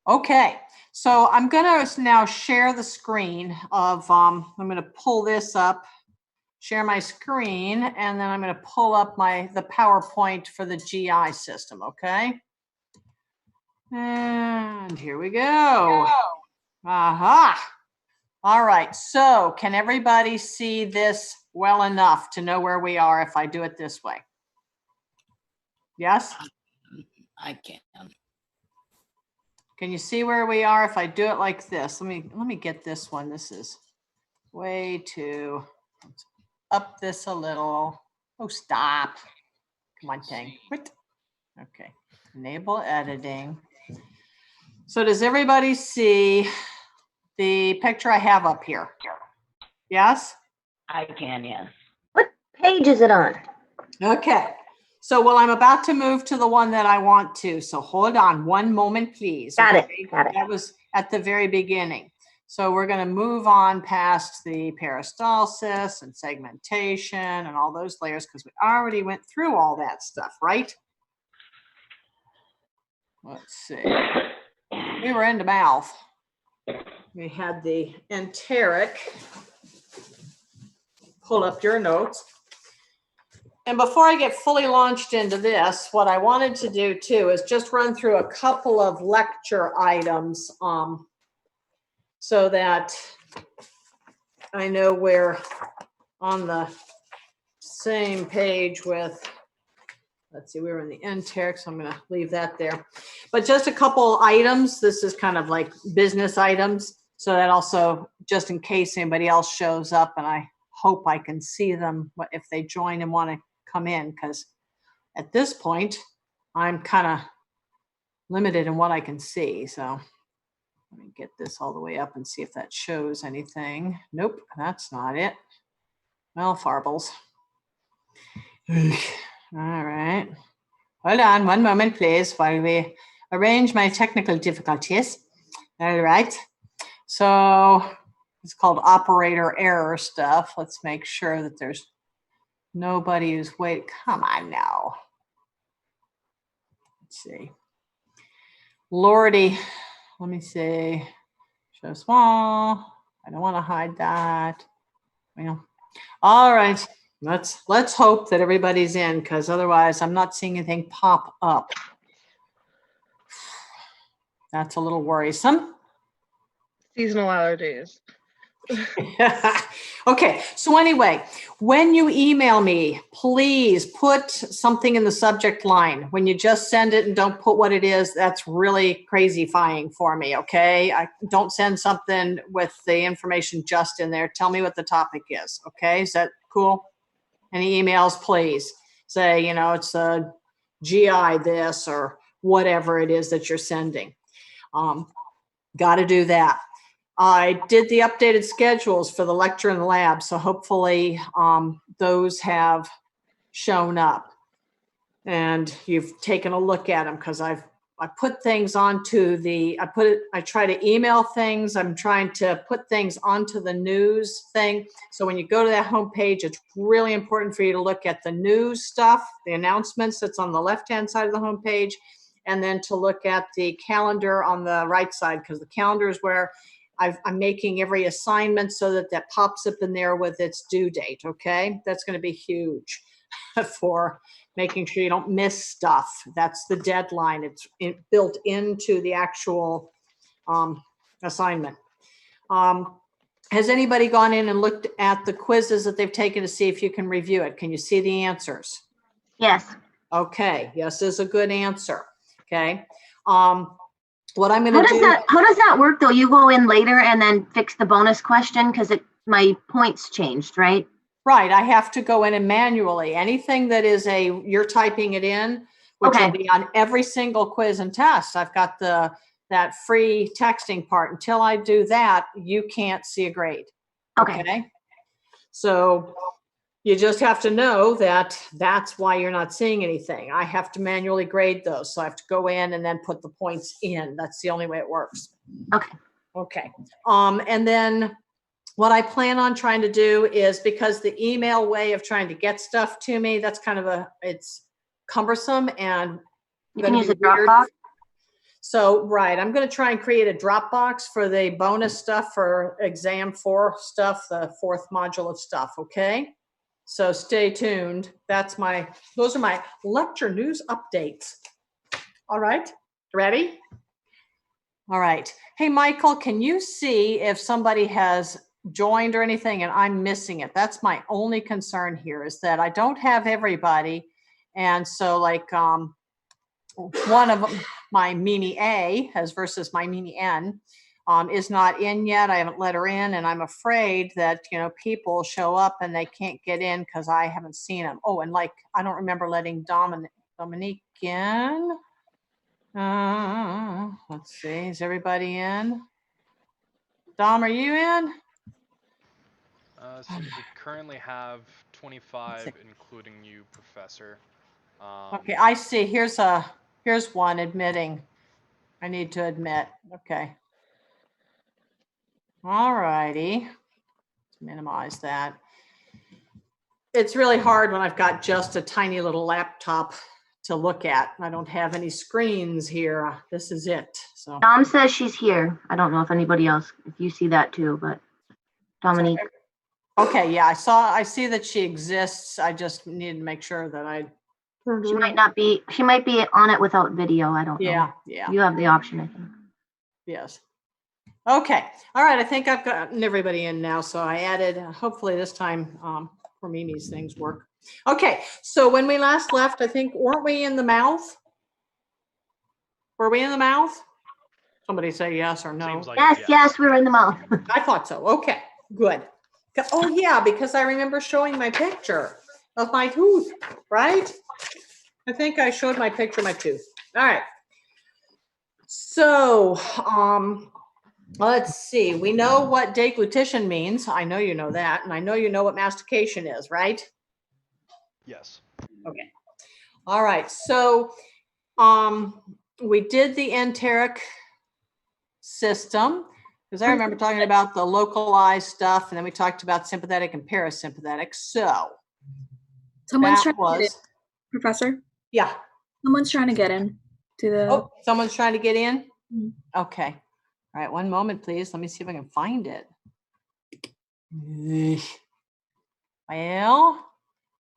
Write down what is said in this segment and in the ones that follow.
Okay, so I'm going to now share the screen of, I'm going to pull this up, share my screen, and then I'm going to pull up the PowerPoint for the GI system, okay? And here we go. Aha. All right, so can everybody see this well enough to know where we are if I do it this way? Yes? I can. Can you see where we are if I do it like this? Let me get this one. This is way too, let's up this a little. Oh, stop. Come on, thing. Okay, enable editing. So does everybody see the picture I have up here? Yes? I can, yes. What page is it on? Okay. So, well, I'm about to move to the one that I want to. So hold on one moment, please. Got okay? it. Got it. That was at the very beginning. So we're going to move on past the peristalsis and segmentation and all those layers because we already went through all that stuff, right? Let's see. We were in the mouth. We had the enteric. Pull up your notes. And before I get fully launched into this, what I wanted to do too is just run through a couple of lecture items so that I know we're on the same page with, let's see, we were in the enteric, so I'm going to leave that there. But just a couple items. This is kind of like business items. So that also, just in case anybody else shows up, and I hope I can see them if they join and want to come in, because at this point I'm kind of limited in what I can see. So let me get this all the way up and see if that shows anything. Nope, that's not it. Well, farbles. All right, hold on one moment please while we arrange my technical difficulties. All right, so it's called operator error stuff. Let's make sure that there's nobody who's waiting. Come on now. Let's see. Lordy, let me see. Show small. I don't want to hide that. Well, all right. Let's hope that everybody's in, because otherwise I'm not seeing anything pop up. That's a little worrisome. Seasonal allergies. Okay, so anyway, when you email me, please put something in the subject line. When you just send it and don't put what it is, that's really crazy-fying for me, okay? Don't send something with the information just in there. Tell me what the topic is, okay? Is that cool? Any emails, please. Say, you know, it's a GI this or whatever it is that you're sending. Got to do that. I did the updated schedules for the lecture and the lab, so hopefully those have shown up and you've taken a look at them, because I put things onto the, I try to email things. I'm trying to put things onto the news thing. So when you go to that homepage, it's really important for you to look at the news stuff, the announcements that's on the left-hand side of the homepage, and then to look at the calendar on the right side, because the calendar is where I'm making every assignment so that pops up in there with its due date, okay? That's going to be huge for making sure you don't miss stuff. That's the deadline. It's built into the actual assignment. Has anybody gone in and looked at the quizzes that they've taken to see if you can review it? Can you see the answers? Yes. Okay, yes is a good answer, okay? What I'm going to do. How does that work though? You go in later and then fix the bonus question because my points changed, right? Right. I have to go in and manually. Anything that is you're typing it in, which will be on every single quiz and test. I've got that free texting part. Until I do that, you can't see a grade. Okay. So you just have to know that that's why you're not seeing anything. I have to manually grade those. So I have to go in and then put the points in. That's the only way it works. Okay. And then what I plan on trying to do is, because the email way of trying to get stuff to me, that's kind of it's cumbersome and you can use a Dropbox. So, right, I'm going to try and create a Dropbox for the bonus stuff for exam 4 stuff, the 4th module of stuff, okay? So stay tuned. Those are my lecture news updates. All right, ready? All right. Hey, Michael, can you see if somebody has joined or anything and I'm missing it? That's my only concern here, is that I don't have everybody. And so like one of them, my Mini A has versus my Mini N is not in yet. I haven't let her in, and I'm afraid that, you know, people show up and they can't get in because I haven't seen them. Oh, and like, I don't remember letting Dominique in. Let's see, is everybody in? Dom, are you in? So we currently have 25, including you, Professor. Okay, I see. Here's one admitting. I need to admit. Okay. All righty. Let's minimize that. It's really hard when I've got just a tiny little laptop to look at. I don't have any screens here. This is it. So Dom says she's here. I don't know if anybody else, if you see that too, but Dominique. okay, yeah, I see that she exists. I just need to make sure that She might be on it without video. I don't know. Yeah. You have the option, I think. Yes. Okay. All right. I think I've gotten everybody in now. So I added, hopefully this time for Mimi's things work. Okay. So when we last left, I think, weren't we in the mouth? Were we in the mouth? Somebody say yes or no. Seems like Yes, we were in the mouth. I thought so. Okay, good. Oh yeah, because I remember showing my picture of my tooth, right? I think I showed my picture of my tooth. All right. So, let's see. We know what deglutition means. I know you know that, and I know you know what mastication is, right? Yes. Okay. All right. So, we did the enteric system, because I remember talking about the localized stuff, and then we talked about sympathetic and parasympathetic. So, Someone's that trying to get in, Professor. Yeah. Someone's trying to get in to the. Oh, someone's trying to get in? Mhm. Okay. All right, one moment, please. Let me see if I can find it. Well,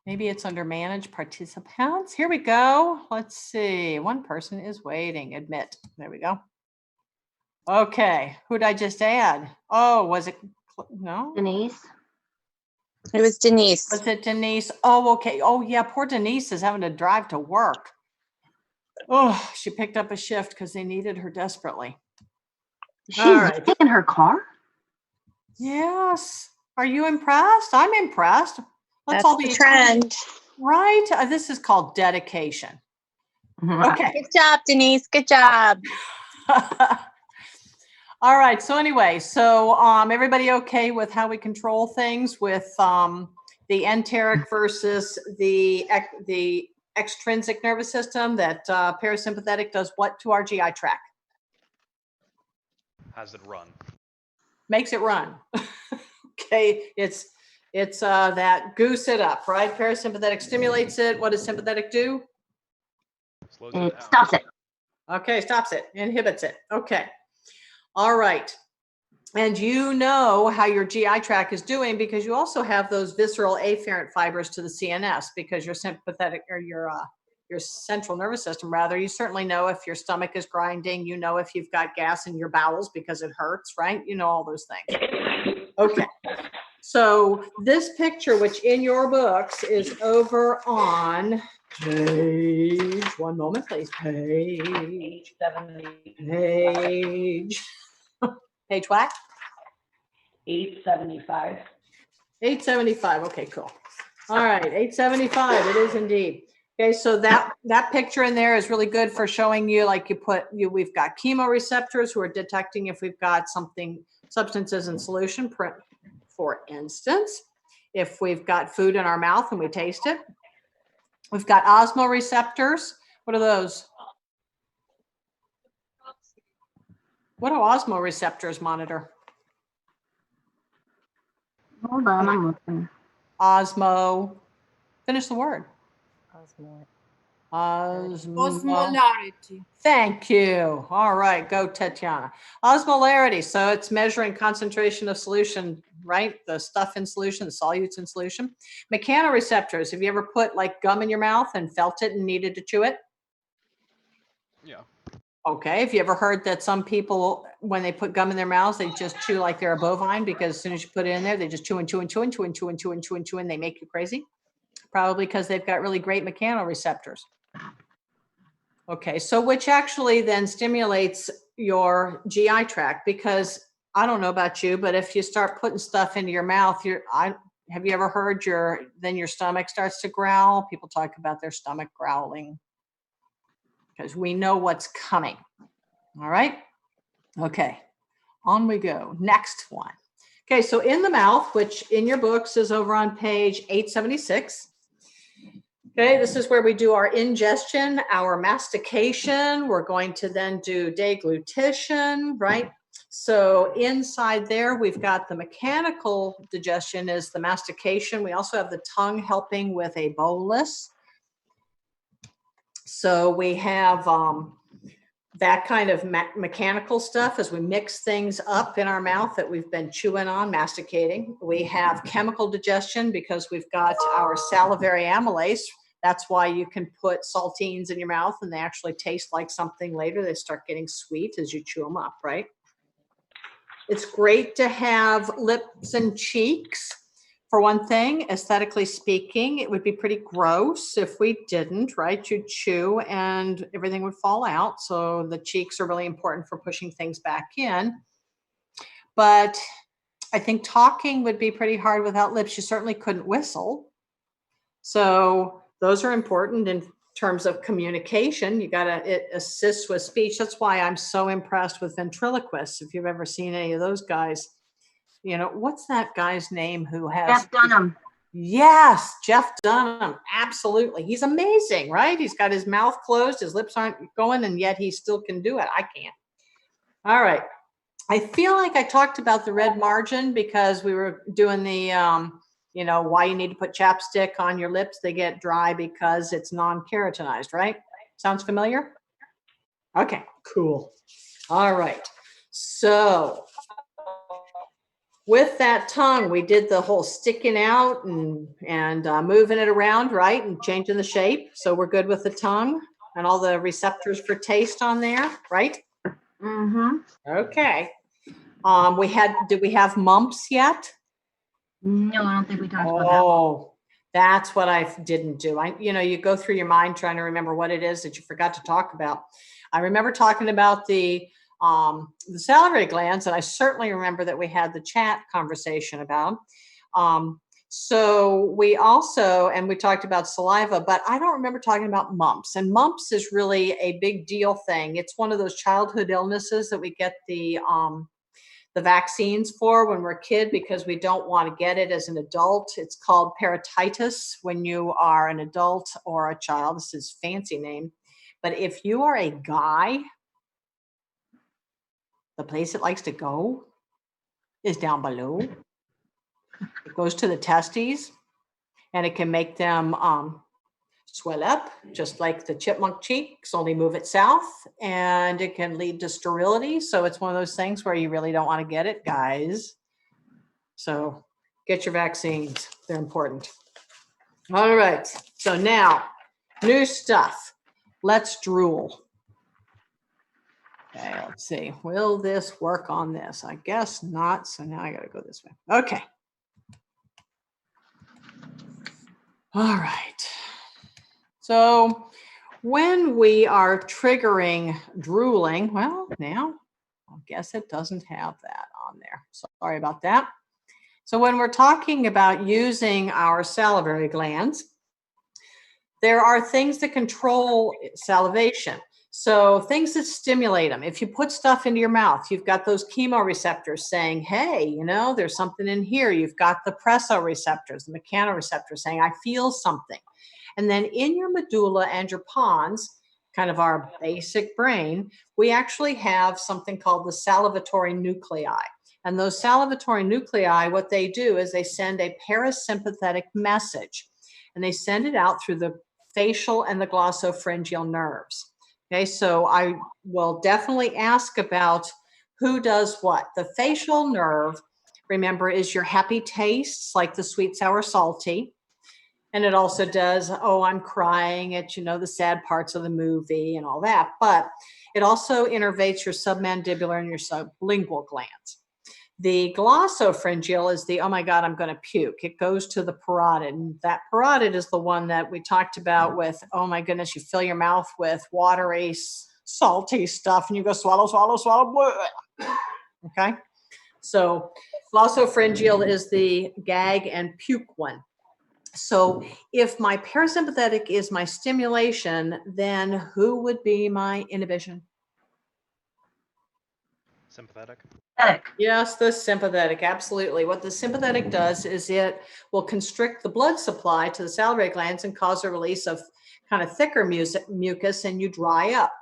maybe it's under manage participants. Here we go. Let's see. One person is waiting. Admit. There we go. Okay. Who'd I just add? Oh, was it? No? Denise. It was Denise. Was it Denise? Oh, okay. Oh, yeah. Poor Denise is having to drive to work. Oh, she picked up a shift because they needed her desperately. She's All right. in her car. Yes. Are you impressed? I'm impressed. Let's That's all the be trend. right. This is called dedication. Okay. Good job, Denise. Good job. All right. So anyway, everybody okay with how we control things with the enteric versus the extrinsic nervous system? That parasympathetic does what to our GI tract? Has it run? Makes it run. Okay, it's that goose it up, right? Parasympathetic stimulates it. What does sympathetic do? Slows It down. stops it. Okay, stops it, inhibits it. Okay, all right. And you know how your GI tract is doing because you also have those visceral afferent fibers to the CNS, because your sympathetic, or your central nervous system, rather, you certainly know if your stomach is grinding, you know if you've got gas in your bowels because it hurts, right? You know all those things. Okay. So this picture, which in your books is over on page, one moment, please, page 875. Page what? 875. 875. Okay, cool. All right, 875. It is indeed. Okay, so that picture in there is really good for showing you, like we've got chemoreceptors who are detecting if we've got substances in solution. For instance, if we've got food in our mouth and we taste it. We've got osmoreceptors. What are those? What do osmoreceptors monitor? Hold on, I'm looking. Osmo. Finish the word. Osmolarity. Thank you. All right, go Tatiana. Osmolarity. So it's measuring concentration of solution, right? The stuff in solution, the solutes in solution. Mechanoreceptors. Have you ever put like gum in your mouth and felt it and needed to chew it? Yeah. Okay. Have you ever heard that some people, when they put gum in their mouths, they just chew like they're a bovine because as soon as you put it in there, they just chew and chew and chew and chew and chew and chew and chew and chew and they make you crazy? Probably because they've got really great mechanoreceptors. Okay, so which actually then stimulates your GI tract, because I don't know about you, but if you start putting stuff into your mouth, have you ever heard then your stomach starts to growl? People talk about their stomach growling because we know what's coming. All right. Okay, on we go. Next one. Okay, so in the mouth, which in your books is over on page 876. Okay, this is where we do our ingestion, our mastication. We're going to then do deglutition, right? So inside there, we've got the mechanical digestion is the mastication. We also have the tongue helping with a bolus. So we have that kind of mechanical stuff as we mix things up in our mouth that we've been chewing on, masticating. We have chemical digestion because we've got our salivary amylase. That's why you can put saltines in your mouth and they actually taste like something later. They start getting sweet as you chew them up, right? It's great to have lips and cheeks. For one thing, aesthetically speaking, it would be pretty gross if we didn't, right? You'd chew and everything would fall out. So the cheeks are really important for pushing things back in. But I think talking would be pretty hard without lips. You certainly couldn't whistle. So those are important in terms of communication. It assists with speech. That's why I'm so impressed with ventriloquists. If you've ever seen any of those guys, you know, what's that guy's name who has Jeff Dunham. Yes, Jeff Dunham. Absolutely. He's amazing, right? He's got his mouth closed, his lips aren't going, and yet he still can do it. I can't. All right. I feel like I talked about the red margin because we were doing the you know, why you need to put chapstick on your lips. They get dry because it's non-keratinized, right? Sounds familiar? Okay, cool. All right. So with that tongue, we did the whole sticking out and moving it around, right? And changing the shape. So we're good with the tongue and all the receptors for taste on there, right? Mm-hmm. Okay. Did we have mumps yet? No, I don't think we talked about that. Oh, that's what I didn't do. You go through your mind trying to remember what it is that you forgot to talk about. I remember talking about the salivary glands, and I certainly remember that we had the chat conversation about them. So we also, and we talked about saliva, but I don't remember talking about mumps. And mumps is really a big deal thing. It's one of those childhood illnesses that we get the vaccines for when we're a kid because we don't want to get it as an adult. It's called parotitis when you are an adult or a child. This is a fancy name. But if you are a guy, the place it likes to go is down below. It goes to the testes and it can make them swell up, just like the chipmunk cheeks, only move it south, and it can lead to sterility. So it's one of those things where you really don't want to get it, guys. So get your vaccines. They're important. All right. So now, new stuff. Let's drool. Okay, let's see. Will this work on this? I guess not. So now I got to go this way. Okay. All right. So when we are triggering drooling, well, now I guess it doesn't have that on there. Sorry about that. So when we're talking about using our salivary glands, there are things that control salivation. So things that stimulate them. If you put stuff into your mouth, you've got those chemoreceptors saying, hey, you know, there's something in here. You've got the pressoreceptors, the mechanoreceptors saying, I feel something. And then in your medulla and your pons, kind of our basic brain, we actually have something called the salivatory nuclei. And those salivatory nuclei, what they do is they send a parasympathetic message. And they send it out through the facial and the glossopharyngeal nerves. Okay, so I will definitely ask about who does what. The facial nerve, remember, is your happy tastes, like the sweet, sour, salty. And it also does, oh, I'm crying at, the sad parts of the movie and all that. But it also innervates your submandibular and your sublingual glands. The glossopharyngeal is the, oh my God, I'm going to puke. It goes to the parotid. And that parotid is the one that we talked about with, oh my goodness, you fill your mouth with watery, salty stuff and you go swallow, swallow, swallow. Blah. Okay. So glossopharyngeal is the gag and puke one. So if my parasympathetic is my stimulation, then who would be my inhibition? Sympathetic. Yes, the sympathetic, absolutely. What the sympathetic does is it will constrict the blood supply to the salivary glands and cause a release of kind of thicker mucus, and you dry up.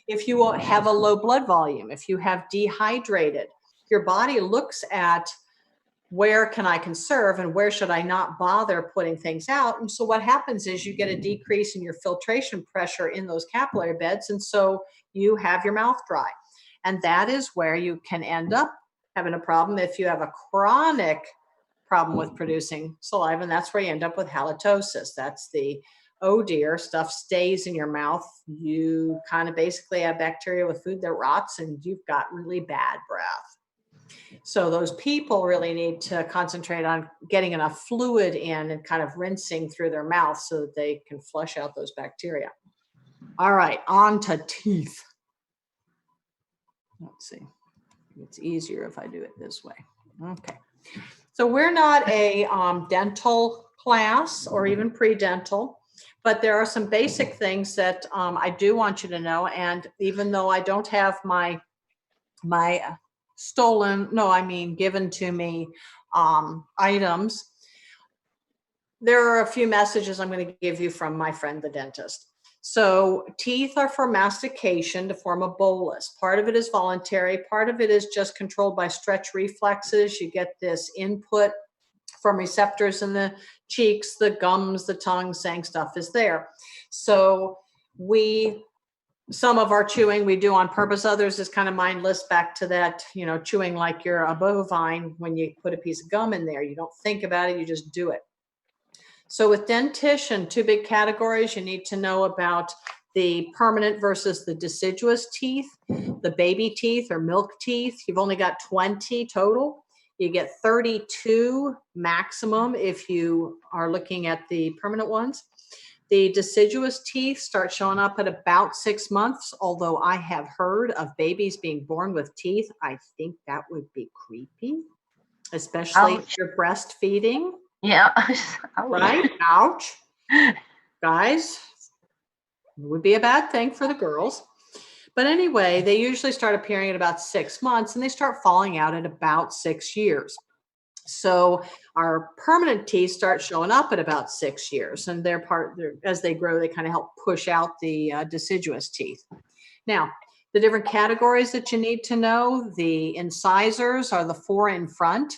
If you have a low blood volume, if you have dehydrated, your body looks at where can I conserve and where should I not bother putting things out. And so what happens is you get a decrease in your filtration pressure in those capillary beds, and so you have your mouth dry. And that is where you can end up having a problem if you have a chronic problem with producing saliva, and that's where you end up with halitosis. That's the, oh dear, stuff stays in your mouth. You kind of basically have bacteria with food that rots, and you've got really bad breath. So those people really need to concentrate on getting enough fluid in and kind of rinsing through their mouth so that they can flush out those bacteria. All right, on to teeth. Let's see. It's easier if I do it this way. Okay. So we're not a dental class or even pre-dental, but there are some basic things that I do want you to know. And even though I don't have my given to me items, there are a few messages I'm going to give you from my friend, the dentist. So teeth are for mastication to form a bolus. Part of it is voluntary. Part of it is just controlled by stretch reflexes. You get this input from receptors in the cheeks, the gums, the tongue, saying stuff is there. So some of our chewing we do on purpose. Others is kind of mindless, back to that, chewing like you're a bovine. When you put a piece of gum in there, you don't think about it, you just do it. So with dentition, two big categories you need to know about: the permanent versus the deciduous teeth. The baby teeth or milk teeth, you've only got 20 total. You get 32 maximum if you are looking at the permanent ones. The deciduous teeth start showing up at about 6 months, although I have heard of babies being born with teeth. I think that would be creepy, especially if you're breastfeeding. Yeah. Right? Ouch. Guys, it would be a bad thing for the girls. But anyway, they usually start appearing at about 6 months and they start falling out at about 6 years. So our permanent teeth start showing up at about 6 years, and as they grow, they kind of help push out the deciduous teeth. Now, the different categories that you need to know: the incisors are the 4 in front.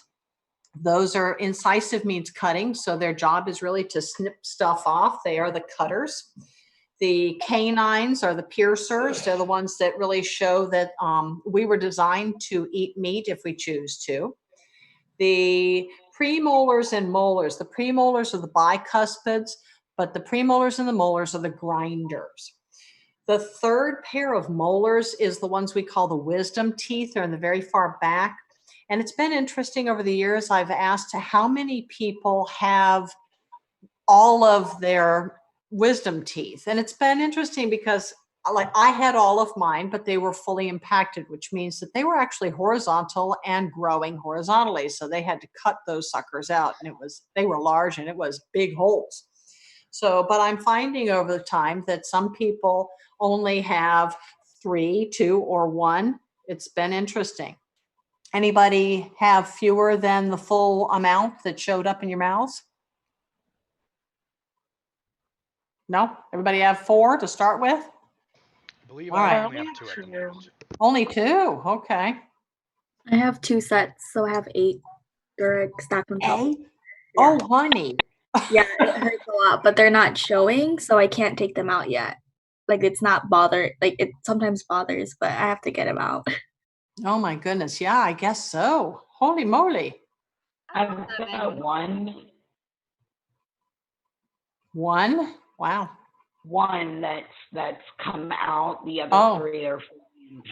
Those are, incisive means cutting, so their job is really to snip stuff off. They are the cutters. The canines are the piercers. They're the ones that really show that we were designed to eat meat if we choose to. The premolars and molars. The premolars are the bicuspids, but the premolars and the molars are the grinders. The third pair of molars is the ones we call the wisdom teeth. They're in the very far back. And it's been interesting over the years. I've asked how many people have all of their wisdom teeth. And it's been interesting because I had all of mine, but they were fully impacted, which means that they were actually horizontal and growing horizontally. So they had to cut those suckers out, and they were large and it was big holes. So, but I'm finding over the time that some people only have 3, 2, or 1. It's been interesting. Anybody have fewer than the full amount that showed up in your mouths? No? Everybody have 4 to start with? I believe All I right. only have 2 at the moment. Only 2? Okay. I have 2 sets, so I have 8. They're like stacked on top. 8? Oh, honey. Yeah, it hurts a lot, but they're not showing, so I can't take them out yet. Like it's not bothered. Like it sometimes bothers, but I have to get them out. Oh my goodness. Yeah, I guess so. Holy moly. I've got one Wow. that's come out. The other Oh. three are fully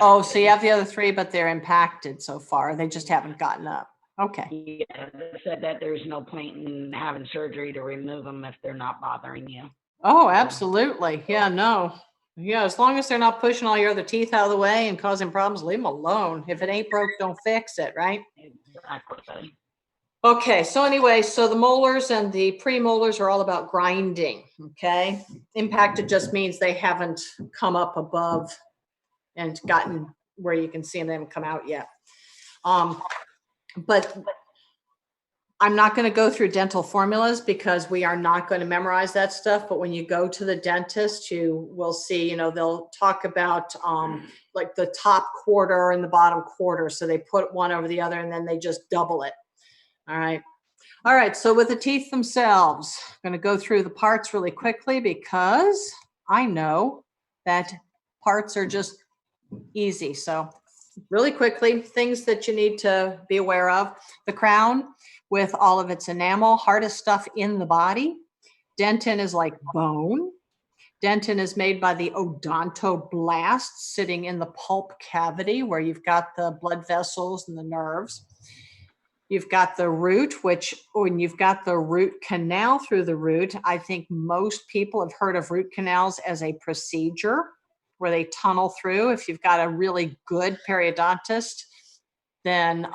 Oh, so you impacted. have the other three, but they're impacted so far. They just haven't gotten up. Okay. Yeah, they said that there's no point in having surgery to remove them if they're not bothering you. Oh, absolutely. Yeah, no. Yeah, as long as they're not pushing all your other teeth out of the way and causing problems, leave them alone. If it ain't broke, don't fix it, right? Exactly. Okay, so anyway, so the molars and the premolars are all about grinding, okay? Impacted just means they haven't come up above and gotten where you can see them, they haven't come out yet. But I'm not going to go through dental formulas because we are not going to memorize that stuff. But when you go to the dentist, you will see, they'll talk about like the top quarter and the bottom quarter. So they put one over the other and then they just double it. All right. All right. So with the teeth themselves, I'm going to go through the parts really quickly because I know that parts are just easy. So really quickly, things that you need to be aware of: the crown with all of its enamel, hardest stuff in the body. Dentin is like bone. Dentin is made by the odontoblasts sitting in the pulp cavity where you've got the blood vessels and the nerves. You've got the root, which when you've got the root canal through the root, I think most people have heard of root canals as a procedure where they tunnel through. If you've got a really good periodontist, then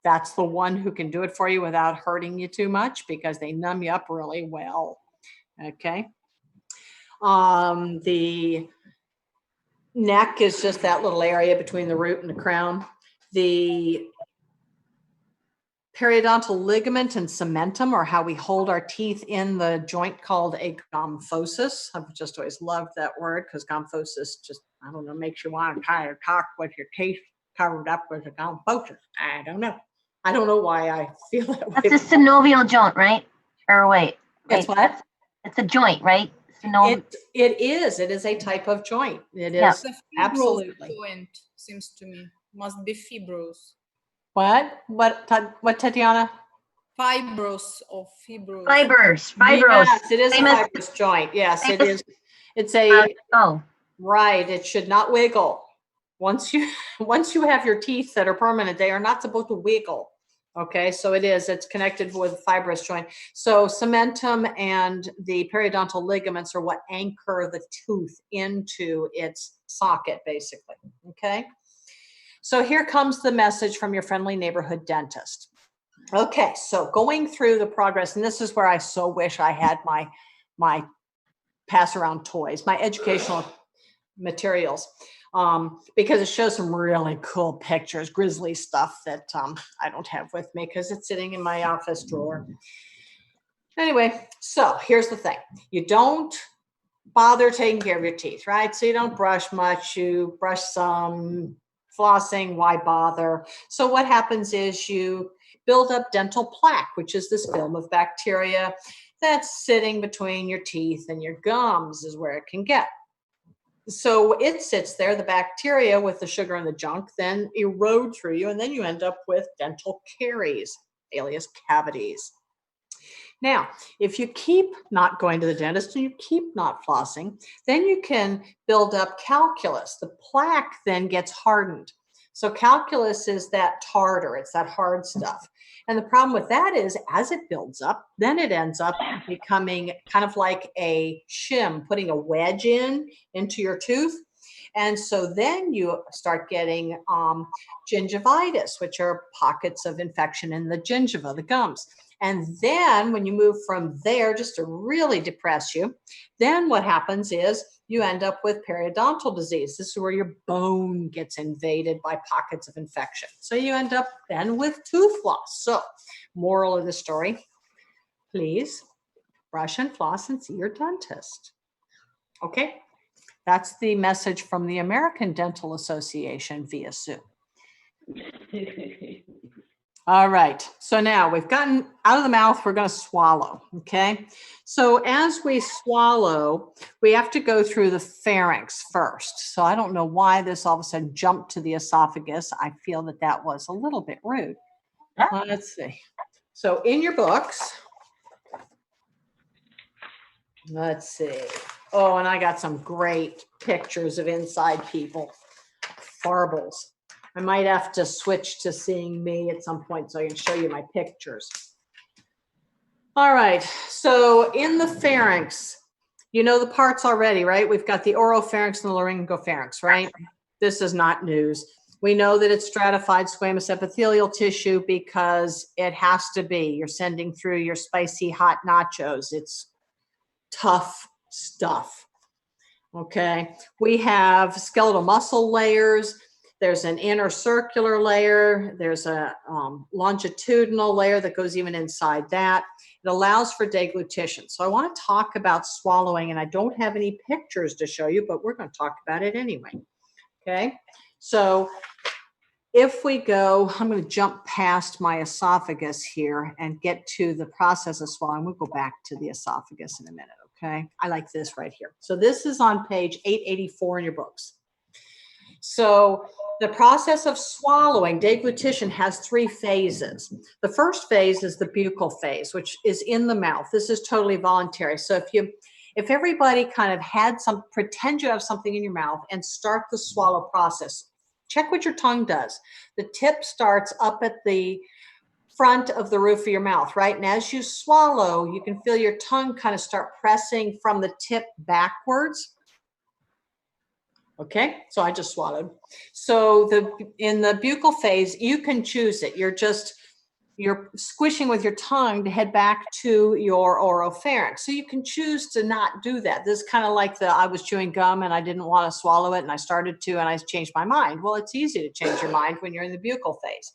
that's the one who can do it for you without hurting you too much because they numb you up really well. Okay. The neck is just that little area between the root and the crown. The periodontal ligament and cementum are how we hold our teeth in the joint called a gomphosis. I've just always loved that word because gomphosis just, I don't know, makes you want to kind of talk with your teeth covered up with a gomphosis. I don't know. I don't know why I feel that way. That's a synovial joint, right? Or wait. It's what? It's a joint, right? Synovial. It is. It is a type of joint. It Yeah. is. The fibrous Absolutely. joint seems to me. Must be fibrous. What? What, Tatiana? Fibros or fibrous. Fibers. Yes, it is a Famous- fibrous joint. Yes, it famous- is. It's a, Oh, right. It should not wiggle. Once you have your teeth that are permanent, they are not supposed to wiggle. Okay, so it's connected with fibrous joint. So cementum and the periodontal ligaments are what anchor the tooth into its socket, basically. Okay, so here comes the message from your friendly neighborhood dentist. Okay, so going through the progress, and this is where I so wish I had my pass around toys, my educational materials, because it shows some really cool pictures, grisly stuff that I don't have with me because it's sitting in my office drawer. Anyway, so here's the thing. You don't bother taking care of your teeth, right? So you don't brush much, you brush some, flossing, why bother? So what happens is you build up dental plaque, which is this film of bacteria that's sitting between your teeth and your gums is where it can get. So it sits there, the bacteria with the sugar and the junk then erode through you, and then you end up with dental caries, alias cavities. Now, if you keep not going to the dentist and you keep not flossing, then you can build up calculus. The plaque then gets hardened. So calculus is that tartar, it's that hard stuff. And the problem with that is as it builds up, then it ends up becoming kind of like a shim, putting a wedge into your tooth. And so then you start getting gingivitis, which are pockets of infection in the gingiva, the gums. And then when you move from there, just to really depress you, then what happens is you end up with periodontal disease. This is where your bone gets invaded by pockets of infection. So you end up then with tooth loss. So moral of the story, please brush and floss and see your dentist. Okay, that's the message from the American Dental Association via Zoom. All right. So now we've gotten out of the mouth, we're going to swallow. Okay. So as we swallow, we have to go through the pharynx first. So I don't know why this all of a sudden jumped to the esophagus. I feel that that was a little bit rude. Let's see. So in your books, let's see. Oh, and I got some great pictures of inside people. Farbles. I might have to switch to seeing me at some point so I can show you my pictures. All right, so in the pharynx, you know the parts already, right? We've got the oropharynx and the laryngopharynx, right? This is not news. We know that it's stratified squamous epithelial tissue because it has to be. You're sending through your spicy hot nachos. It's tough stuff, okay? We have skeletal muscle layers. There's an inner circular layer. There's a longitudinal layer that goes even inside that. It allows for deglutition. So I want to talk about swallowing, and I don't have any pictures to show you, but we're going to talk about it anyway. Okay. So if we go, I'm going to jump past my esophagus here and get to the process of swallowing. We'll go back to the esophagus in a minute. Okay. I like this right here. So this is on page 884 in your books. So the process of swallowing, deglutition, has 3 phases. The first phase is the buccal phase, which is in the mouth. This is totally voluntary. So if everybody kind of had pretend you have something in your mouth and start the swallow process, check what your tongue does. The tip starts up at the front of the roof of your mouth, right? And as you swallow, you can feel your tongue kind of start pressing from the tip backwards. Okay, so I just swallowed. So in the buccal phase, you can choose it. You're squishing with your tongue to head back to your oropharynx. So you can choose to not do that. This is kind of like I was chewing gum and I didn't want to swallow it and I started to and I changed my mind. Well, it's easy to change your mind when you're in the buccal phase.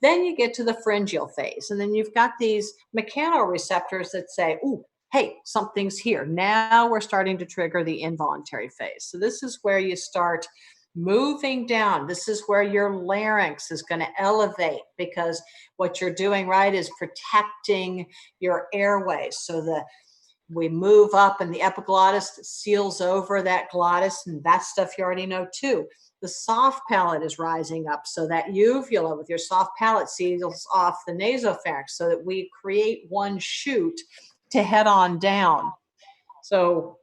Then you get to the pharyngeal phase, and then you've got these mechanoreceptors that say, ooh, hey, something's here. Now we're starting to trigger the involuntary phase. So this is where you start moving down. This is where your larynx is going to elevate, because what you're doing, right, is protecting your airways. So we move up and the epiglottis seals over that glottis, and that stuff you already know too. The soft palate is rising up, so that uvula with your soft palate seals off the nasopharynx so that we create one chute to head on down. So,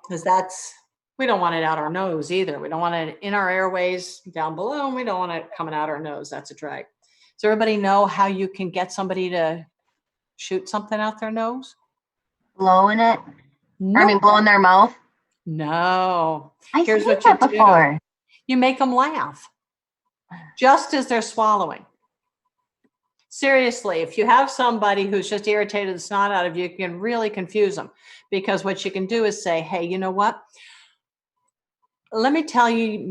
because we don't want it out our nose either. We don't want it in our airways down below, and we don't want it coming out our nose. That's a drag. Does everybody know how you can get somebody to shoot something out their nose? Blowing it? No. I mean, blowing their mouth? No. I've Here's seen what you that do. before. You make them laugh just as they're swallowing. Seriously, if you have somebody who's just irritated the snot out of you, you can really confuse them, because what you can do is say, hey, you know what? Let me tell you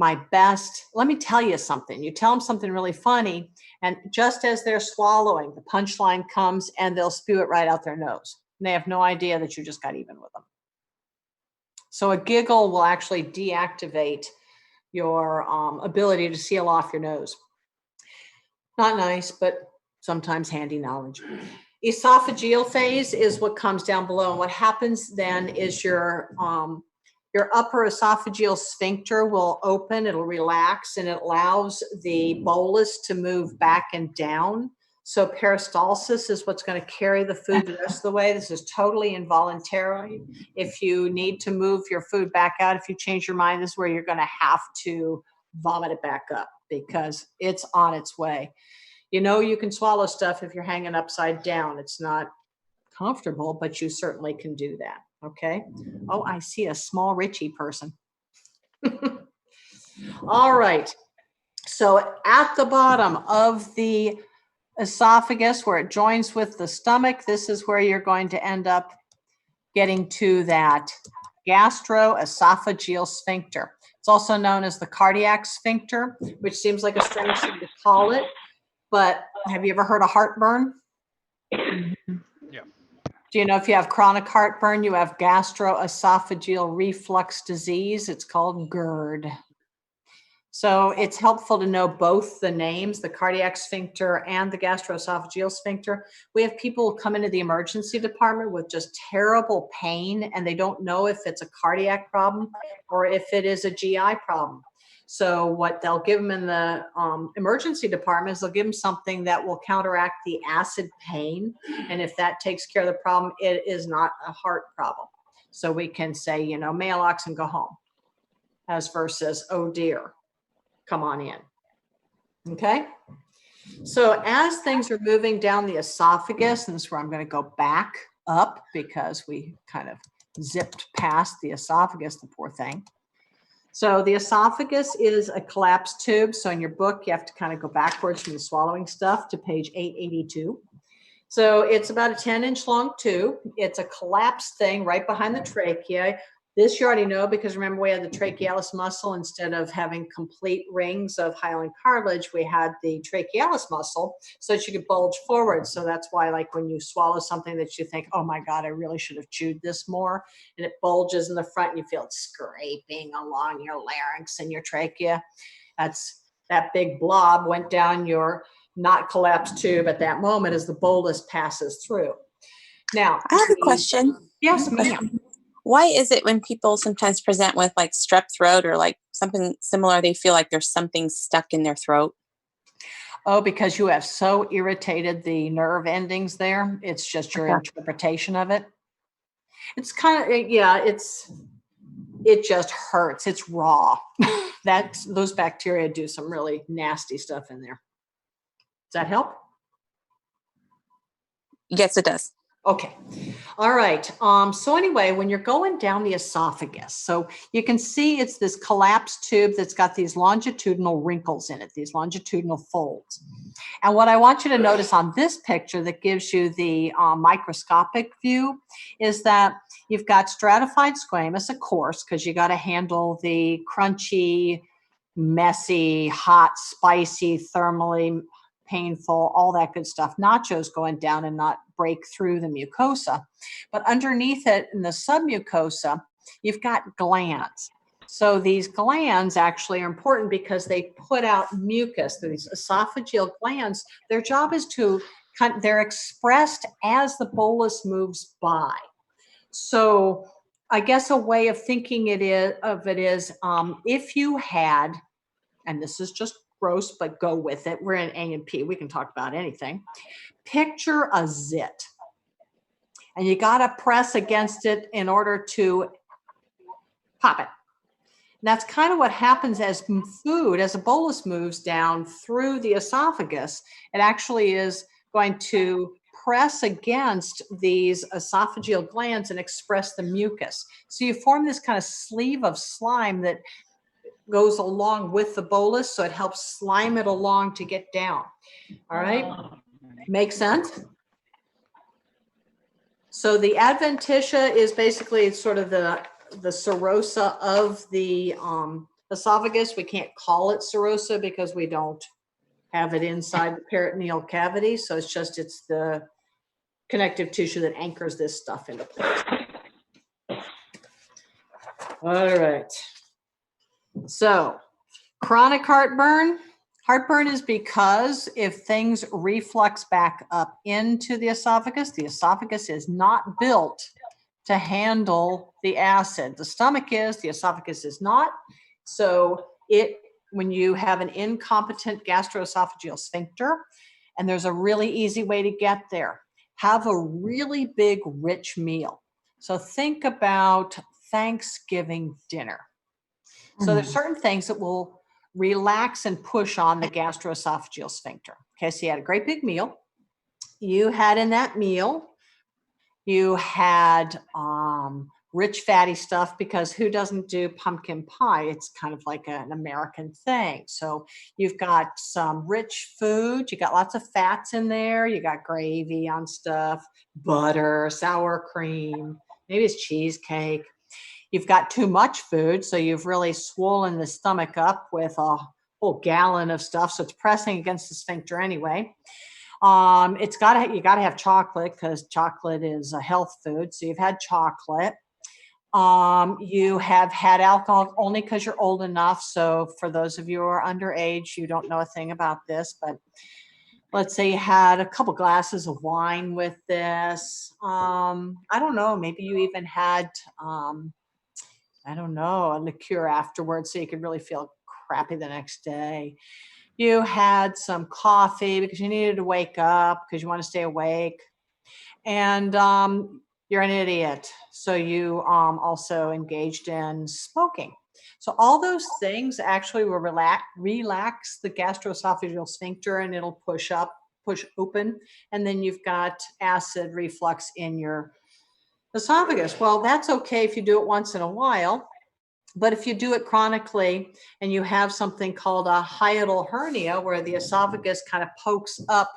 something. You tell them something really funny, and just as they're swallowing, the punchline comes and they'll spew it right out their nose. And they have no idea that you just got even with them. So a giggle will actually deactivate your ability to seal off your nose. Not nice, but sometimes handy knowledge. Esophageal phase is what comes down below. And what happens then is your upper esophageal sphincter will open, it'll relax, and it allows the bolus to move back and down. So peristalsis is what's going to carry the food the rest of the way. This is totally involuntary. If you need to move your food back out, if you change your mind, this is where you're going to have to vomit it back up, because it's on its way. You know, you can swallow stuff if you're hanging upside down. It's not comfortable, but you certainly can do that. Okay. Oh, I see a small Richie person. All right. So at the bottom of the esophagus, where it joins with the stomach, this is where you're going to end up getting to that gastroesophageal sphincter. It's also known as the cardiac sphincter, which seems like a strange thing to call it, but have you ever heard of heartburn? Yeah. Do you know if you have chronic heartburn, you have gastroesophageal reflux disease? It's called GERD. So it's helpful to know both the names, the cardiac sphincter and the gastroesophageal sphincter. We have people come into the emergency department with just terrible pain, and they don't know if it's a cardiac problem or if it is a GI problem. So what they'll give them in the emergency department is they'll give them something that will counteract the acid pain. And if that takes care of the problem, it is not a heart problem. So we can say, you know, Maalox and go home, as versus, oh dear, come on in. Okay. So as things are moving down the esophagus, and this is where I'm going to go back up because we kind of zipped past the esophagus, the poor thing. So the esophagus is a collapsed tube. So in your book, you have to kind of go backwards from the swallowing stuff to page 882. So it's about a 10-inch long tube. It's a collapsed thing right behind the trachea. This you already know because remember we had the trachealis muscle. Instead of having complete rings of hyaline cartilage, we had the trachealis muscle so that you could bulge forward. So that's why, like, when you swallow something that you think, oh my God, I really should have chewed this more, and it bulges in the front and you feel it scraping along your larynx and your trachea. That's that big blob went down your not collapsed tube at that moment as the bolus passes through. Now, I have a question. Yes, ma'am. Why is it when people sometimes present with like strep throat or like something similar, they feel like there's something stuck in their throat? Oh, because you have so irritated the nerve endings there. It's just your interpretation of it. It's kind of, yeah, it just hurts. It's raw. Those bacteria do some really nasty stuff in there. Does that help? Yes, it does. Okay. All right. So anyway, when you're going down the esophagus, so you can see it's this collapsed tube that's got these longitudinal wrinkles in it, these longitudinal folds. And what I want you to notice on this picture that gives you the microscopic view is that you've got stratified squamous, of course, because you got to handle the crunchy, messy, hot, spicy, thermally painful, all that good stuff, nachos going down and not break through the mucosa. But underneath it in the submucosa, you've got glands. So these glands actually are important because they put out mucus. These esophageal glands, their job is they're expressed as the bolus moves by. So I guess a way of thinking of it is if you had, and this is just gross, but go with it. We're in A and P. We can talk about anything. Picture a zit. And you got to press against it in order to pop it. And that's kind of what happens as a bolus moves down through the esophagus. It actually is going to press against these esophageal glands and express the mucus. So you form this kind of sleeve of slime that goes along with the bolus, so it helps slime it along to get down. All right, makes sense? So the adventitia is basically sort of the serosa of the esophagus. We can't call it serosa because we don't have it inside the peritoneal cavity, so it's the connective tissue that anchors this stuff into place. All right. So chronic heartburn. Heartburn is because if things reflux back up into the esophagus is not built to handle the acid. The stomach is, the esophagus is not. So when you have an incompetent gastroesophageal sphincter, and there's a really easy way to get there, have a really big, rich meal. So think about Thanksgiving dinner. So there's certain things that will relax and push on the gastroesophageal sphincter. Okay, so you had a great big meal. You had in that meal, you had rich fatty stuff, because who doesn't do pumpkin pie? It's kind of like an American thing. So you've got some rich food. You got lots of fats in there. You got gravy on stuff, butter, sour cream, maybe it's cheesecake. You've got too much food, so you've really swollen the stomach up with a whole gallon of stuff. So it's pressing against the sphincter anyway. You got to have chocolate because chocolate is a health food. So you've had chocolate. You have had alcohol only because you're old enough. So for those of you who are underage, you don't know a thing about this, but let's say you had a couple glasses of wine with this. I don't know, maybe you even had, I don't know, a liqueur afterwards so you could really feel crappy the next day. You had some coffee because you needed to wake up because you want to stay awake. And you're an idiot. So you also engaged in smoking. So all those things actually will relax the gastroesophageal sphincter, and it'll push open. And then you've got acid reflux in your esophagus. Well, that's okay if you do it once in a while. But if you do it chronically and you have something called a hiatal hernia, where the esophagus kind of pokes up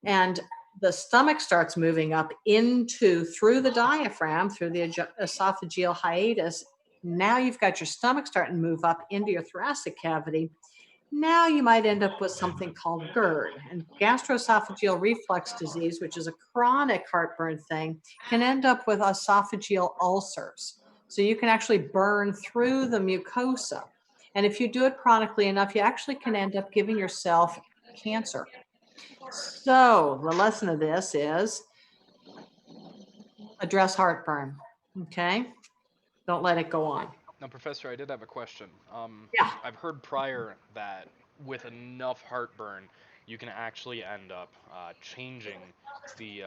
and the stomach starts moving up through the diaphragm, through the esophageal hiatus, now you've got your stomach starting to move up into your thoracic cavity. Now you might end up with something called GERD. And gastroesophageal reflux disease, which is a chronic heartburn thing, can end up with esophageal ulcers. So you can actually burn through the mucosa. And if you do it chronically enough, you actually can end up giving yourself cancer. So the lesson of this is address heartburn, okay? Don't let it go on. Now, Professor, I did have a question. Yeah. I've heard prior that with enough heartburn, you can actually end up changing the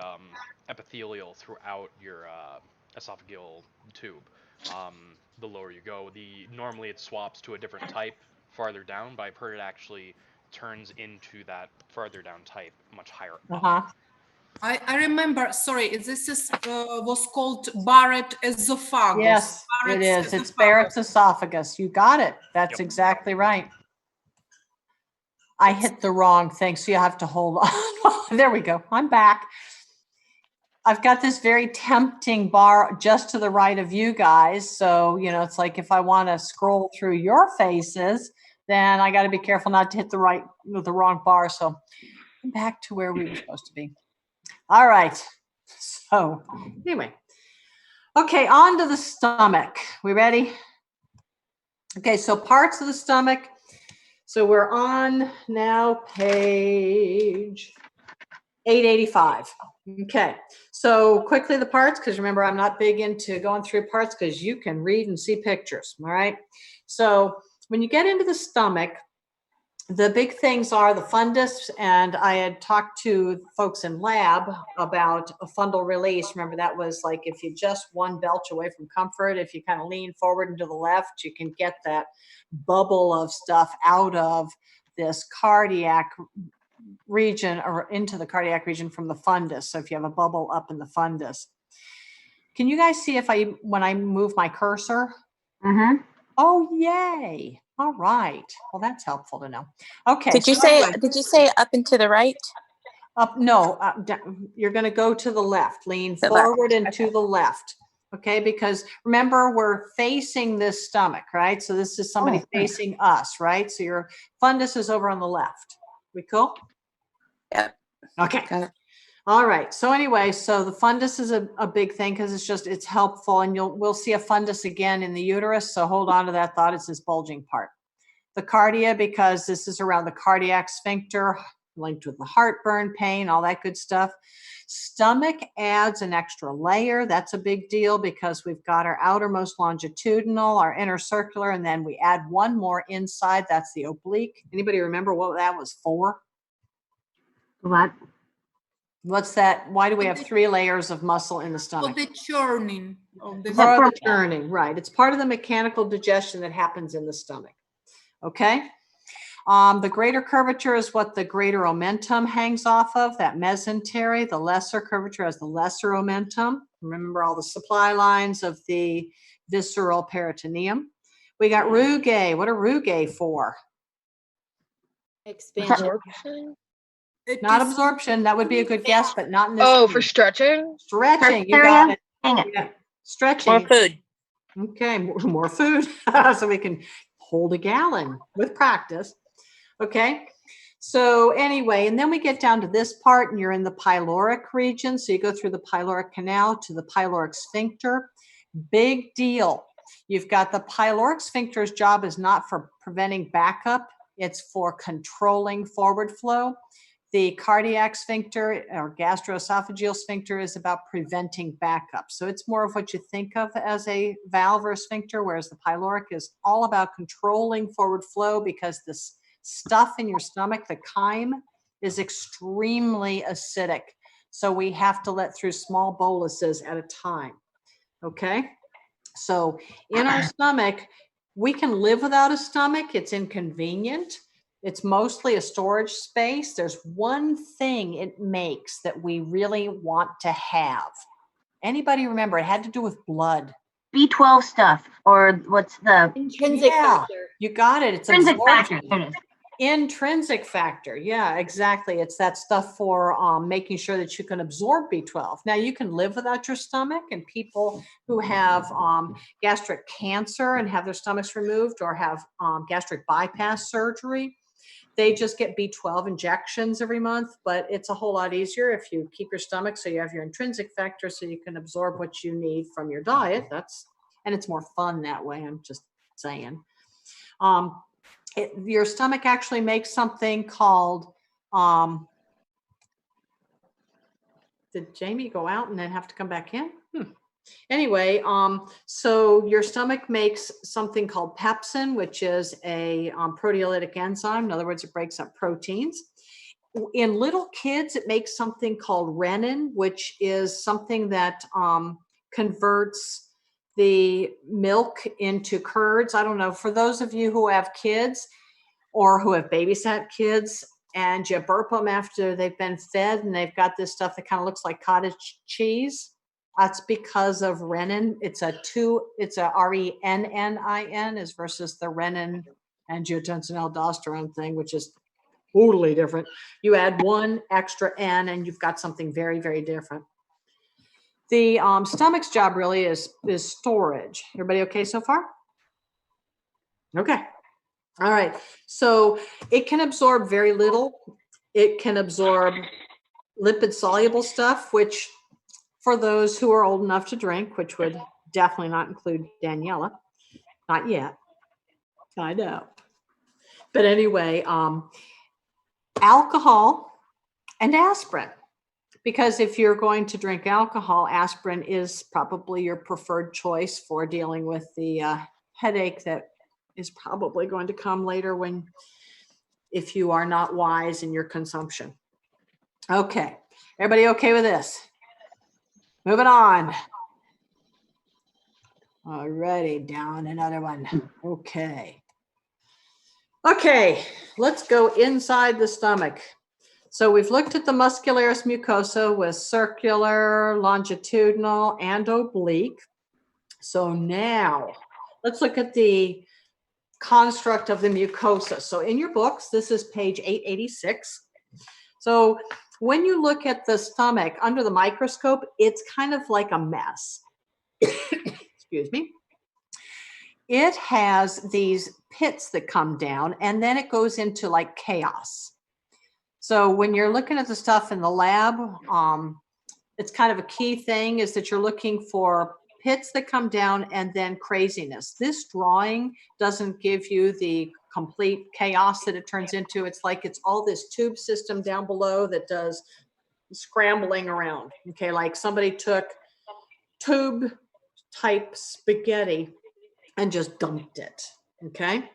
epithelial throughout your esophageal tube. The lower you go, normally it swaps to a different type farther down, but I've heard it actually turns into that farther down type much higher up. I remember, sorry, this was called Barrett esophagus. Yes, it is. It's Barrett's esophagus. You got it. That's exactly right. I hit the wrong thing, so you have to hold on. There we go. I'm back. I've got this very tempting bar just to the right of you guys. So, it's like if I want to scroll through your faces, then I got to be careful not to hit the wrong bar. So I'm back to where we were supposed to be. All right. So anyway, okay, on to the stomach. We ready? Okay, so parts of the stomach. So we're on now page 885. Okay, so quickly the parts, because remember, I'm not big into going through parts because you can read and see pictures, all right? So when you get into the stomach, the big things are the fundus, and I had talked to folks in lab about a fundal release. Remember, that was like if you just one belch away from comfort, if you kind of lean forward and to the left, you can get that bubble of stuff out of this cardiac region or into the cardiac region from the fundus. So if you have a bubble up in the fundus. Can you guys see when I move my cursor? Mm-hmm. Oh, yay. All right. Well, that's helpful to know. Okay. Did you say up and to the right? Up? No, you're going to go to the left, lean forward and to the left. Okay. Because remember, we're facing this stomach, right? So this is somebody facing us, right? So your fundus is over on the left. We cool? Yep. Okay. Got it. All right. So anyway, so the fundus is a big thing because it's helpful, and we'll see a fundus again in the uterus. So hold on to that thought. It's this bulging part. The cardia, because this is around the cardiac sphincter, linked with the heartburn, pain, all that good stuff. Stomach adds an extra layer. That's a big deal because we've got our outermost longitudinal, our inner circular, and then we add one more inside. That's the oblique. Anybody remember what that was for? What? What's that? Why do we have 3 layers of muscle in the stomach? For the churning of the For the churning, right. It's part of the mechanical digestion that happens in the stomach. Okay. The greater curvature is what the greater omentum hangs off of, that mesentery. The lesser curvature has the lesser omentum. Remember all the supply lines of the visceral peritoneum. We got rugae. What are rugae for? Absorption? Not absorption. That would be a good guess, but not in this. Oh, case. for stretching? Stretching. You got it. Hang it. Yeah. Stretching. More food. Okay, more food. So we can hold a gallon with practice. Okay. So anyway, and then we get down to this part, and you're in the pyloric region. So you go through the pyloric canal to the pyloric sphincter. Big deal. You've got the pyloric sphincter's job is not for preventing backup. It's for controlling forward flow. The cardiac sphincter or gastroesophageal sphincter is about preventing backup. So it's more of what you think of as a valve or a sphincter, whereas the pyloric is all about controlling forward flow because this stuff in your stomach, the chyme, is extremely acidic. So we have to let through small boluses at a time. Okay? So in our stomach, we can live without a stomach. It's inconvenient. It's mostly a storage space. There's one thing it makes that we really want to have. Anybody remember? It had to do with blood. B12 stuff, or what's the Intrinsic factor. You got it. It's intrinsic absorption. factor? There it is. Intrinsic factor. Yeah, exactly. It's that stuff for making sure that you can absorb B12. Now, you can live without your stomach, and people who have gastric cancer and have their stomachs removed or have gastric bypass surgery, they just get B12 injections every month, but it's a whole lot easier if you keep your stomach so you have your intrinsic factor so you can absorb what you need from your diet. And it's more fun that way, I'm just saying. Your stomach actually makes something called, did Jamie go out and then have to come back in? Anyway, so your stomach makes something called pepsin, which is a proteolytic enzyme. In other words, it breaks up proteins. In little kids, it makes something called renin, which is something that converts the milk into curds. I don't know, for those of you who have kids or who have babysat kids and you burp them after they've been fed and they've got this stuff that kind of looks like cottage cheese, that's because of renin. It's a RENNIN is versus the renin angiotensin aldosterone thing, which is totally different. You add one extra N and you've got something very, very different. The stomach's job really is storage. Everybody okay so far? Okay. All right. So it can absorb very little. It can absorb lipid soluble stuff, which for those who are old enough to drink, which would definitely not include Daniela, not yet. I know. But anyway, alcohol and aspirin. Because if you're going to drink alcohol, aspirin is probably your preferred choice for dealing with the headache that is probably going to come later if you are not wise in your consumption. Okay, everybody okay with this? Moving on. All righty, down another one. Okay. Okay, let's go inside the stomach. So we've looked at the muscularis mucosa with circular, longitudinal, and oblique. So now let's look at the construct of the mucosa. So in your books, this is page 886. So when you look at the stomach under the microscope, it's kind of like a mess. Excuse me. It has these pits that come down and then it goes into like chaos. So when you're looking at the stuff in the lab, it's kind of a key thing is that you're looking for pits that come down and then craziness. This drawing doesn't give you the complete chaos that it turns into. It's like it's all this tube system down below that does scrambling around. Okay, like somebody took tube type spaghetti and just dumped it. Okay,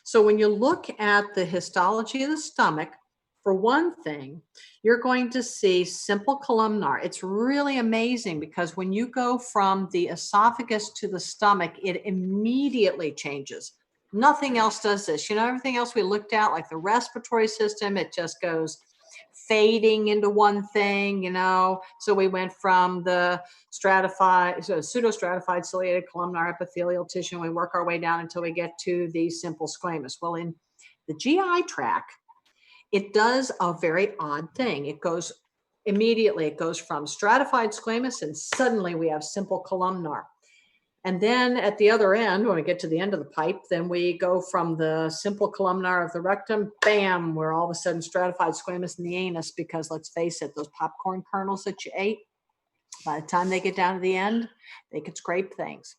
so when you look at the histology of the stomach, for one thing, you're going to see simple columnar. It's really amazing because when you go from the esophagus to the stomach, it immediately changes. Nothing else does this. You know, everything else we looked at, like the respiratory system, it just goes fading into one thing, you know. So we went from the pseudostratified ciliated columnar epithelial tissue, and we work our way down until we get to the simple squamous. Well, in the GI tract, it does a very odd thing. It goes from stratified squamous and suddenly we have simple columnar. And then at the other end, when we get to the end of the pipe, then we go from the simple columnar of the rectum, bam, we're all of a sudden stratified squamous in the anus because let's face it, those popcorn kernels that you ate, By the time they get down to the end, they could scrape things.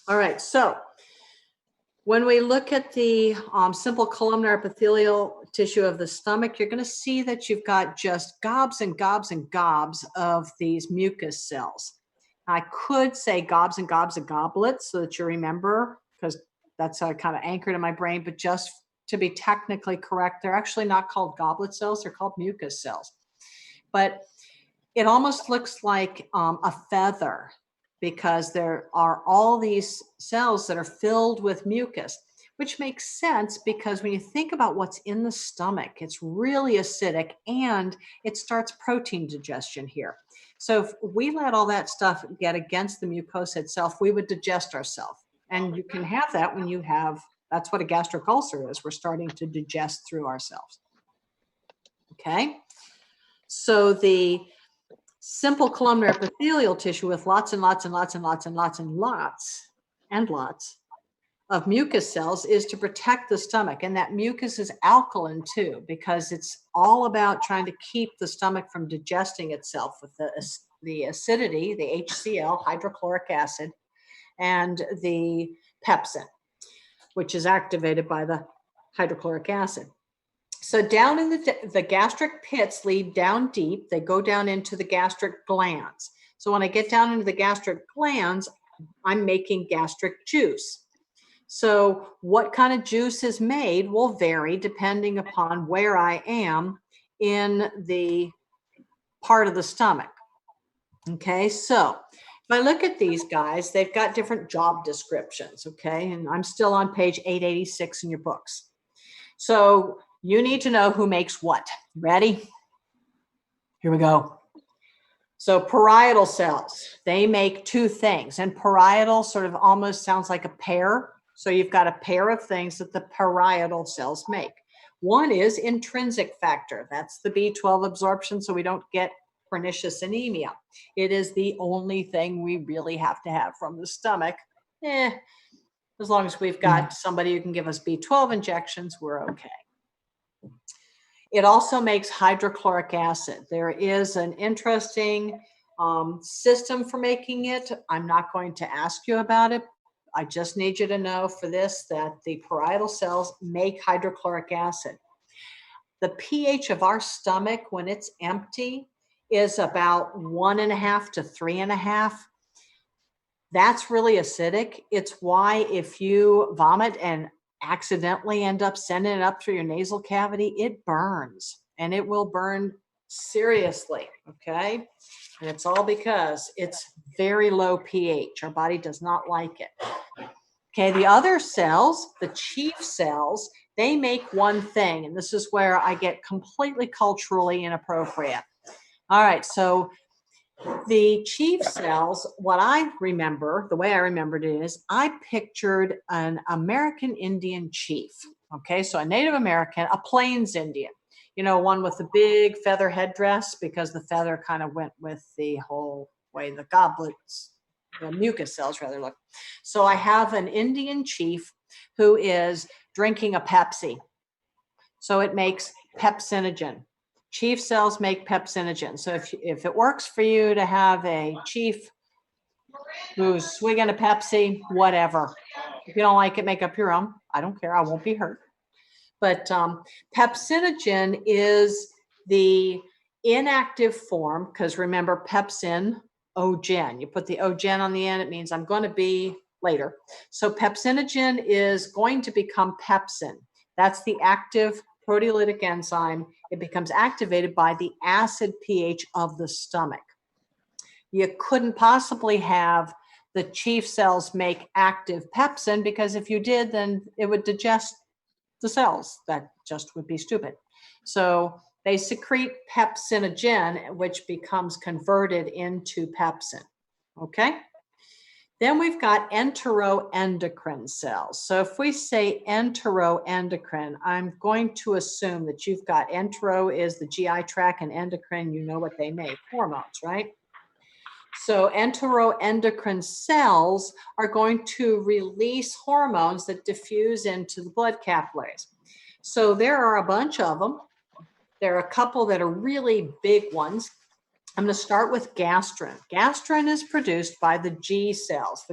All right, so when we look at the simple columnar epithelial tissue of the stomach, you're going to see that you've got just gobs and gobs and gobs of these mucus cells. I could say gobs and gobs of goblets so that you remember, because that's kind of anchored in my brain, but just to be technically correct, they're actually not called goblet cells, they're called mucus cells. But it almost looks like a feather, because there are all these cells that are filled with mucus, which makes sense because when you think about what's in the stomach, it's really acidic and it starts protein digestion here. So if we let all that stuff get against the mucosa itself, we would digest ourselves. And you can have that when you have, that's what a gastric ulcer is. We're starting to digest through ourselves. Okay. So the simple columnar epithelial tissue with lots and lots and lots and lots and lots and lots and lots of mucus cells is to protect the stomach. And that mucus is alkaline too, because it's all about trying to keep the stomach from digesting itself with the acidity, the HCl, hydrochloric acid, and the pepsin, which is activated by the hydrochloric acid. So down in the gastric pits lead down deep. They go down into the gastric glands. So when I get down into the gastric glands, I'm making gastric juice. So what kind of juice is made will vary depending upon where I am in the part of the stomach. Okay, so if I look at these guys, they've got different job descriptions, okay? And I'm still on page 886 in your books. So you need to know who makes what. Ready? Here we go. So parietal cells, they make two things. And parietal sort of almost sounds like a pair. So you've got a pair of things that the parietal cells make. One is intrinsic factor. That's the B12 absorption so we don't get pernicious anemia. It is the only thing we really have to have from the stomach. As long as we've got somebody who can give us B12 injections, we're okay. It also makes hydrochloric acid. There is an interesting system for making it. I'm not going to ask you about it. I just need you to know for this that the parietal cells make hydrochloric acid. The pH of our stomach when it's empty is about 1.5 to 3.5. That's really acidic. It's why if you vomit and accidentally end up sending it up through your nasal cavity, it burns, and it will burn seriously, okay? And it's all because it's very low pH. Our body does not like it. Okay, the other cells, the chief cells, they make one thing, and this is where I get completely culturally inappropriate. All right, so the chief cells, what I remember, the way I remembered it is I pictured an American Indian chief. Okay, so a Native American, a Plains Indian, you know, one with the big feather headdress because the feather kind of went with the whole way the goblets, the mucus cells rather look. So I have an Indian chief who is drinking a Pepsi. So it makes pepsinogen. Chief cells make pepsinogen. So if it works for you to have a chief who's swigging a Pepsi, whatever. If you don't like it, make up your own. I don't care. I won't be hurt. But pepsinogen is the inactive form, because remember pepsin-ogen. You put the ogen on the end, it means I'm going to be later. So pepsinogen is going to become pepsin. That's the active proteolytic enzyme. It becomes activated by the acid pH of the stomach. You couldn't possibly have the chief cells make active pepsin, because if you did, then it would digest the cells. That just would be stupid. So they secrete pepsinogen, which becomes converted into pepsin. Okay? Then we've got enteroendocrine cells. So if we say enteroendocrine, I'm going to assume that you've got entero is the GI tract and endocrine, you know what they make, hormones, right? So enteroendocrine cells are going to release hormones that diffuse into the blood capillaries. So there are a bunch of them. There are a couple that are really big ones. I'm going to start with gastrin. Gastrin is produced by the G cells,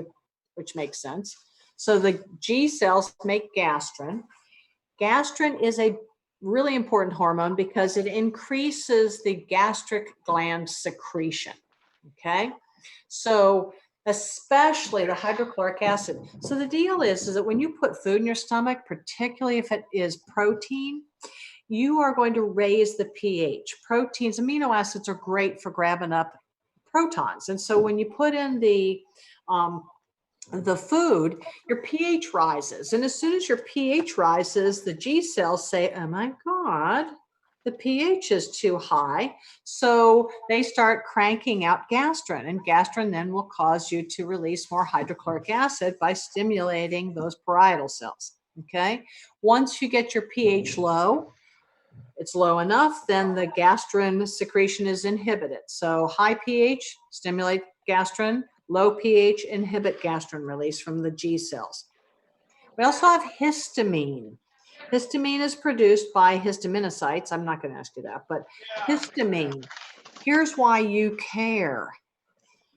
which makes sense. So the G cells make gastrin. Gastrin is a really important hormone because it increases the gastric gland secretion. Okay, so especially the hydrochloric acid. So the deal is that when you put food in your stomach, particularly if it is protein, you are going to raise the pH. Proteins, amino acids are great for grabbing up protons. And so when you put in the food, your pH rises. And as soon as your pH rises, the G cells say, oh my God, the pH is too high. So they start cranking out gastrin, and gastrin then will cause you to release more hydrochloric acid by stimulating those parietal cells. Okay. Once you get your pH low, it's low enough, then the gastrin secretion is inhibited. So high pH, stimulate gastrin, low pH, inhibit gastrin release from the G cells. We also have histamine. Histamine is produced by histaminocytes. I'm not going to ask you that, but histamine. Here's why you care.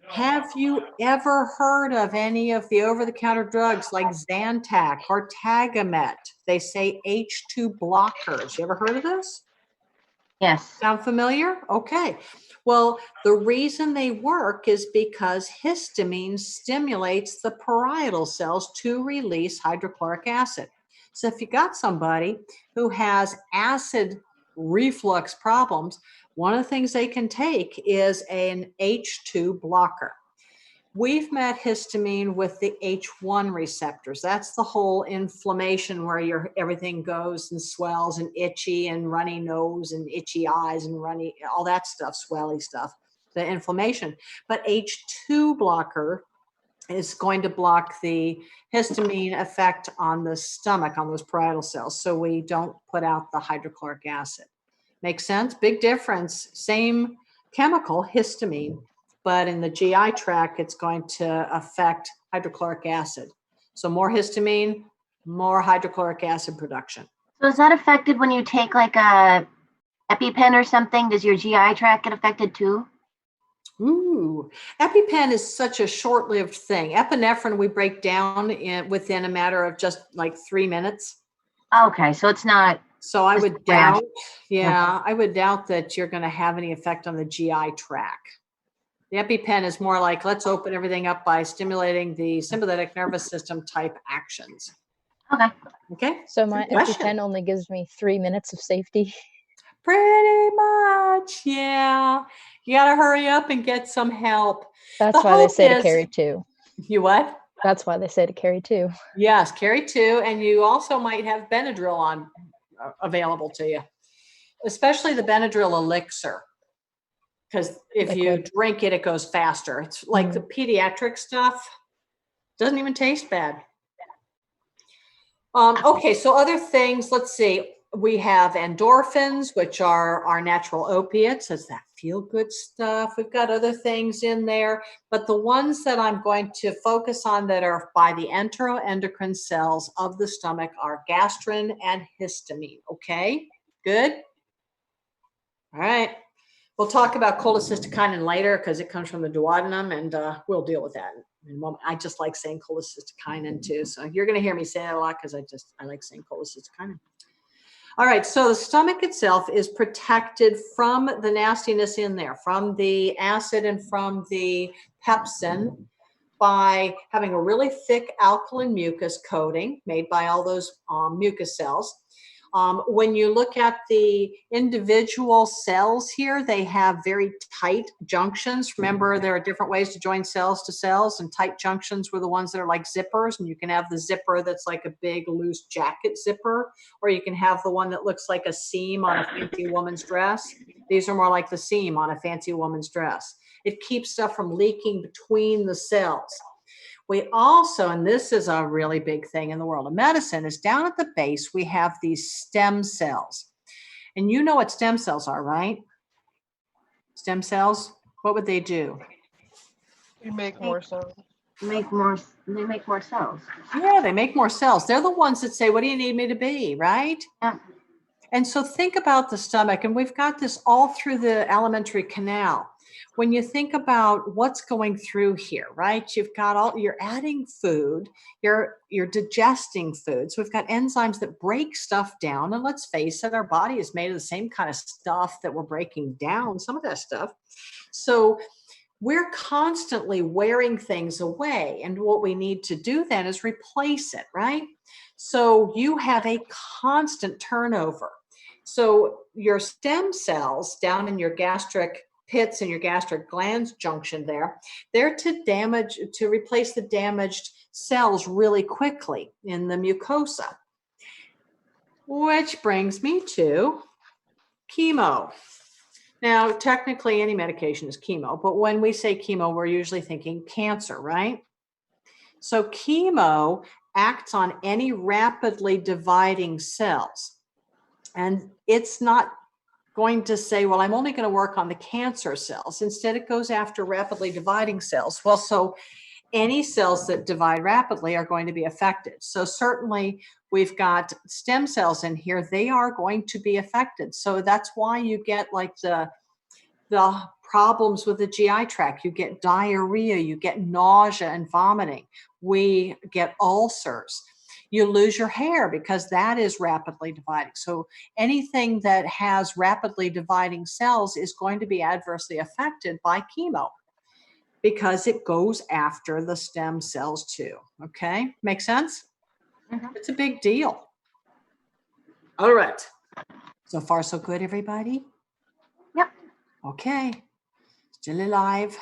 Have you ever heard of any of the over-the-counter drugs like Zantac or Tagamet? They say H2 blockers. You ever heard of this? Yes. Sound familiar? Okay. Well, the reason they work is because histamine stimulates the parietal cells to release hydrochloric acid. So if you got somebody who has acid reflux problems, one of the things they can take is an H2 blocker. We've met histamine with the H1 receptors. That's the whole inflammation where everything goes and swells and itchy and runny nose and itchy eyes and runny, all that stuff, swelly stuff, the inflammation. But H2 blocker is going to block the histamine effect on the stomach, on those parietal cells, so we don't put out the hydrochloric acid. Make sense? Big difference. Same chemical, histamine, but in the GI tract, it's going to affect hydrochloric acid. So more histamine, more hydrochloric acid production. So is that affected when you take like a EpiPen or something? Does your GI tract get affected too? Ooh, EpiPen is such a short-lived thing. Epinephrine we break down within a matter of just like 3 minutes. Okay, so it's not. So I would rash. doubt, I would doubt that you're going to have any effect on the GI tract. The EpiPen is more like, let's open everything up by stimulating the sympathetic nervous system type actions. Okay. Okay. So my Good question. EpiPen only gives me 3 minutes of safety. Pretty much, yeah. You got to hurry up and get some help. That's The why they hope say to is- carry 2. You what? That's why they say to carry 2. Yes, carry 2, and you also might have Benadryl on available to you, especially the Benadryl elixir, because if you drink it, it goes faster. It's like the pediatric stuff. Doesn't even taste bad. Okay, so other things, let's see. We have endorphins, which are our natural opiates. That's that feel-good stuff. We've got other things in there, but the ones that I'm going to focus on that are by the enteroendocrine cells of the stomach are gastrin and histamine. Okay, good? All right. We'll talk about cholecystokinin later because it comes from the duodenum, and we'll deal with that in a moment. I just like saying cholecystokinin too, so you're going to hear me say that a lot because I like saying cholecystokinin. All right, so the stomach itself is protected from the nastiness in there, from the acid and from the pepsin, by having a really thick alkaline mucus coating made by all those mucus cells. When you look at the individual cells here, they have very tight junctions. Remember, there are different ways to join cells to cells, and tight junctions were the ones that are like zippers. And you can have the zipper that's like a big loose jacket zipper, or you can have the one that looks like a seam on a fancy woman's dress. These are more like the seam on a fancy woman's dress. It keeps stuff from leaking between the cells. We also, and this is a really big thing in the world of medicine, is down at the base, we have these stem cells. And you know what stem cells are, right? Stem cells, what would they do? You make more cells. They make more cells. Yeah, they make more cells. They're the ones that say, what do you need me to be, right? Yeah. And so think about the stomach, and we've got this all through the alimentary canal. When you think about what's going through here, right? You've got you're adding food, you're digesting food. So we've got enzymes that break stuff down. And let's face it, our body is made of the same kind of stuff that we're breaking down, some of that stuff. So we're constantly wearing things away. And what we need to do then is replace it, right? So you have a constant turnover. So your stem cells down in your gastric pits and your gastric glands junction there, they're to replace the damaged cells really quickly in the mucosa. Which brings me to chemo. Now, technically any medication is chemo, but when we say chemo, we're usually thinking cancer, right? So chemo acts on any rapidly dividing cells. And it's not going to say, well, I'm only going to work on the cancer cells. Instead, it goes after rapidly dividing cells. Well, so any cells that divide rapidly are going to be affected. So certainly we've got stem cells in here. They are going to be affected. So that's why you get like the problems with the GI tract. You get diarrhea, you get nausea and vomiting. We get ulcers. You lose your hair because that is rapidly dividing. So anything that has rapidly dividing cells is going to be adversely affected by chemo because it goes after the stem cells too. Okay, make sense? It's a big deal. All right. So far, so good, everybody? Yep. Okay. Still alive.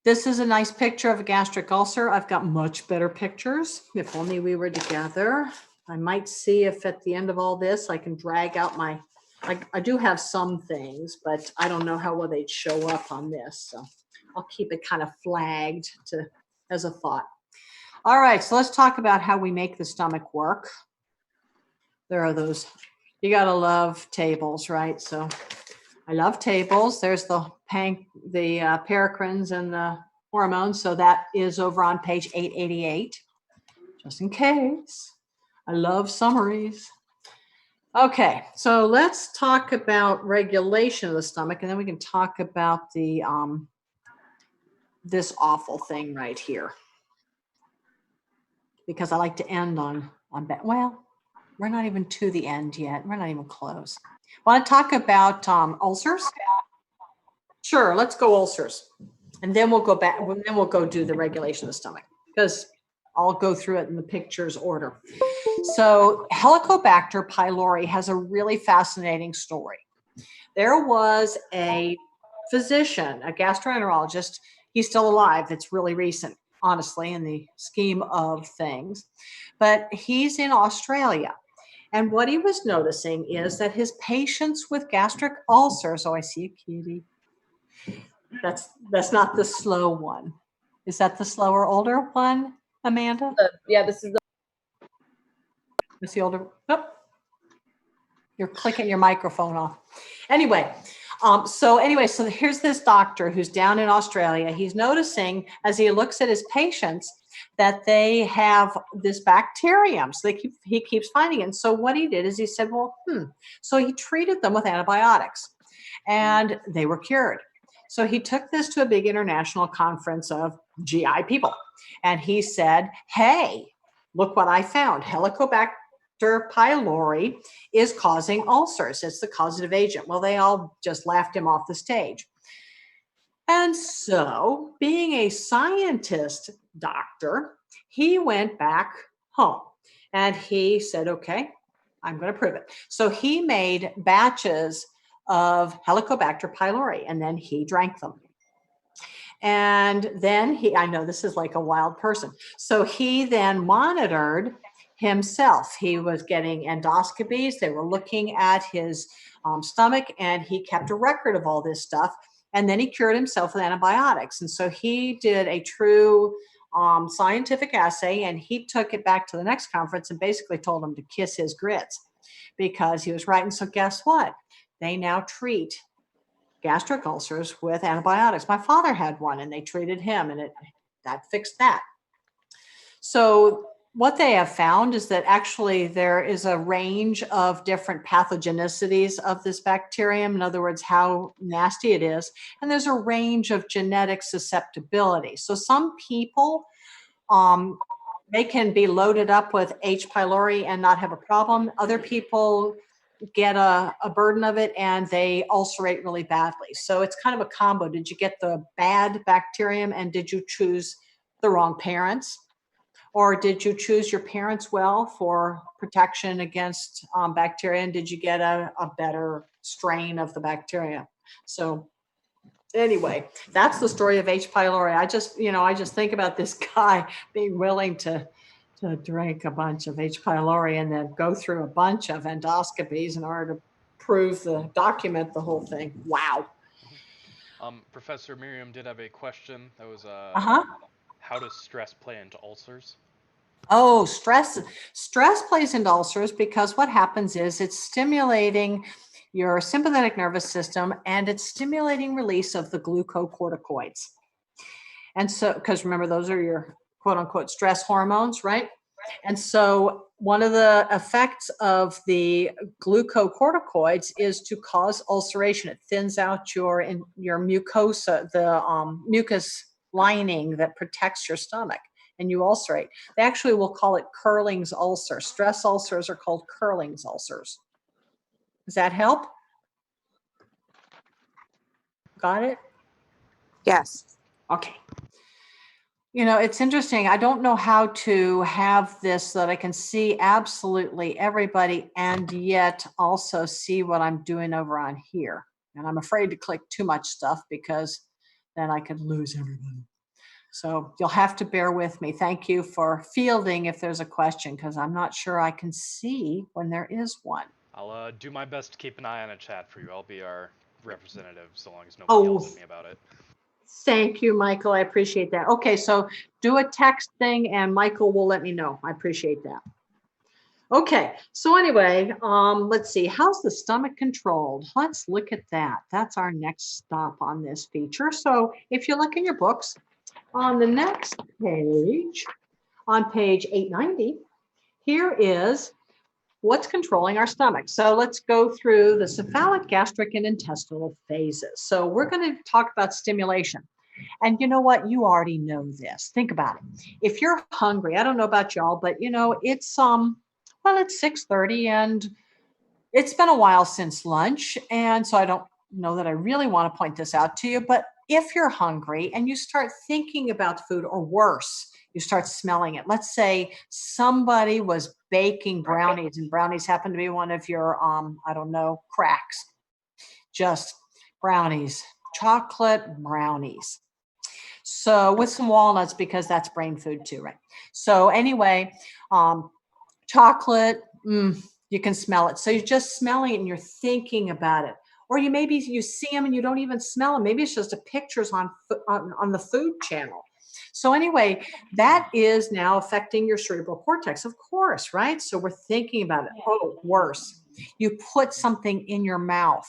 This is a nice picture of a gastric ulcer. I've got much better pictures. If only we were together. I might see if at the end of all this, I can drag out my, I do have some things, but I don't know how well they'd show up on this. So I'll keep it kind of flagged as a thought. All right, so let's talk about how we make the stomach work. There are those, you gotta love tables, right? So I love tables. There's the paracrines and the hormones. So that is over on page 888, just in case. I love summaries. Okay, so let's talk about regulation of the stomach, and then we can talk about the this awful thing right here. Because I like to end on well, we're not even to the end yet. We're not even close. Want to talk about ulcers? Sure, let's go ulcers. And then we'll go back, and then we'll go do the regulation of the stomach because I'll go through it in the pictures order. So Helicobacter pylori has a really fascinating story. There was a physician, a gastroenterologist, he's still alive, it's really recent, honestly, in the scheme of things, but he's in Australia. And what he was noticing is that his patients with gastric ulcers, oh, I see a kitty. That's not the slow one. Is that the slower, older one, Amanda? Yeah, this is It's the older. Oh, you're clicking your microphone off. Anyway, so here's this doctor who's down in Australia. He's noticing as he looks at his patients that they have this bacterium. So he keeps finding it. And so what he did is he said, well, So he treated them with antibiotics and they were cured. So he took this to a big international conference of GI people. And he said, hey, look what I found. Helicobacter pylori is causing ulcers. It's the causative agent. Well, they all just laughed him off the stage. And so, being a scientist doctor, he went back home and he said, okay, I'm going to prove it. So he made batches of Helicobacter pylori and then he drank them. And then I know this is like a wild person. So he then monitored himself. He was getting endoscopies. They were looking at his stomach and he kept a record of all this stuff. And then he cured himself with antibiotics. And so he did a true scientific assay and he took it back to the next conference and basically told them to kiss his grits because he was right. And so guess what? They now treat gastric ulcers with antibiotics. My father had one and they treated him and that fixed that. So what they have found is that actually there is a range of different pathogenicities of this bacterium. In other words, how nasty it is. And there's a range of genetic susceptibility. So some people, they can be loaded up with H. pylori and not have a problem. Other people get a burden of it and they ulcerate really badly. So it's kind of a combo. Did you get the bad bacterium and did you choose the wrong parents? Or did you choose your parents well for protection against bacteria? And did you get a better strain of the bacteria? So anyway, that's the story of H. pylori. I just think about this guy being willing to drink a bunch of H. pylori and then go through a bunch of endoscopies in order to document the whole thing. Wow. Professor Miriam did have a question that was, how does stress play into ulcers? Oh, stress plays into ulcers because what happens is it's stimulating your sympathetic nervous system and it's stimulating release of the glucocorticoids. And so, because remember, those are your quote unquote stress hormones, right? And so one of the effects of the glucocorticoids is to cause ulceration. It thins out your mucosa, the mucus lining that protects your stomach, and you ulcerate. They actually will call it Curling's ulcer. Stress ulcers are called Curling's ulcers. Does that help? Got it? Yes. Okay. You know, it's interesting. I don't know how to have this so that I can see absolutely everybody and yet also see what I'm doing over on here. And I'm afraid to click too much stuff because then I could lose everybody. So you'll have to bear with me. Thank you for fielding if there's a question because I'm not sure I can see when there is one. I'll do my best to keep an eye on a chat for you. I'll be our representative so long as nobody yells at me about it. Thank you, Michael. I appreciate that. Okay, so do a text thing and Michael will let me know. I appreciate that. Okay, so anyway, let's see. How's the stomach controlled? Let's look at that. That's our next stop on this feature. So if you look in your books, on the next page, on page 890, here is what's controlling our stomach. So let's go through the cephalic, gastric, and intestinal phases. So we're going to talk about stimulation. And you know what? You already know this. Think about it. If you're hungry, I don't know about y'all, but you know, it's 6:30 and it's been a while since lunch. And so I don't know that I really want to point this out to you, but if you're hungry and you start thinking about food, or worse, you start smelling it. Let's say somebody was baking brownies and brownies happen to be one of your, I don't know, cracks. Just brownies, chocolate brownies. So with some walnuts, because that's brain food too, right? So anyway, chocolate, you can smell it. So you're just smelling it and you're thinking about it. Or you see them and you don't even smell them. Maybe it's just a pictures on the food channel. So anyway, that is now affecting your cerebral cortex, of course, right? So we're thinking about it. Oh, worse. You put something in your mouth.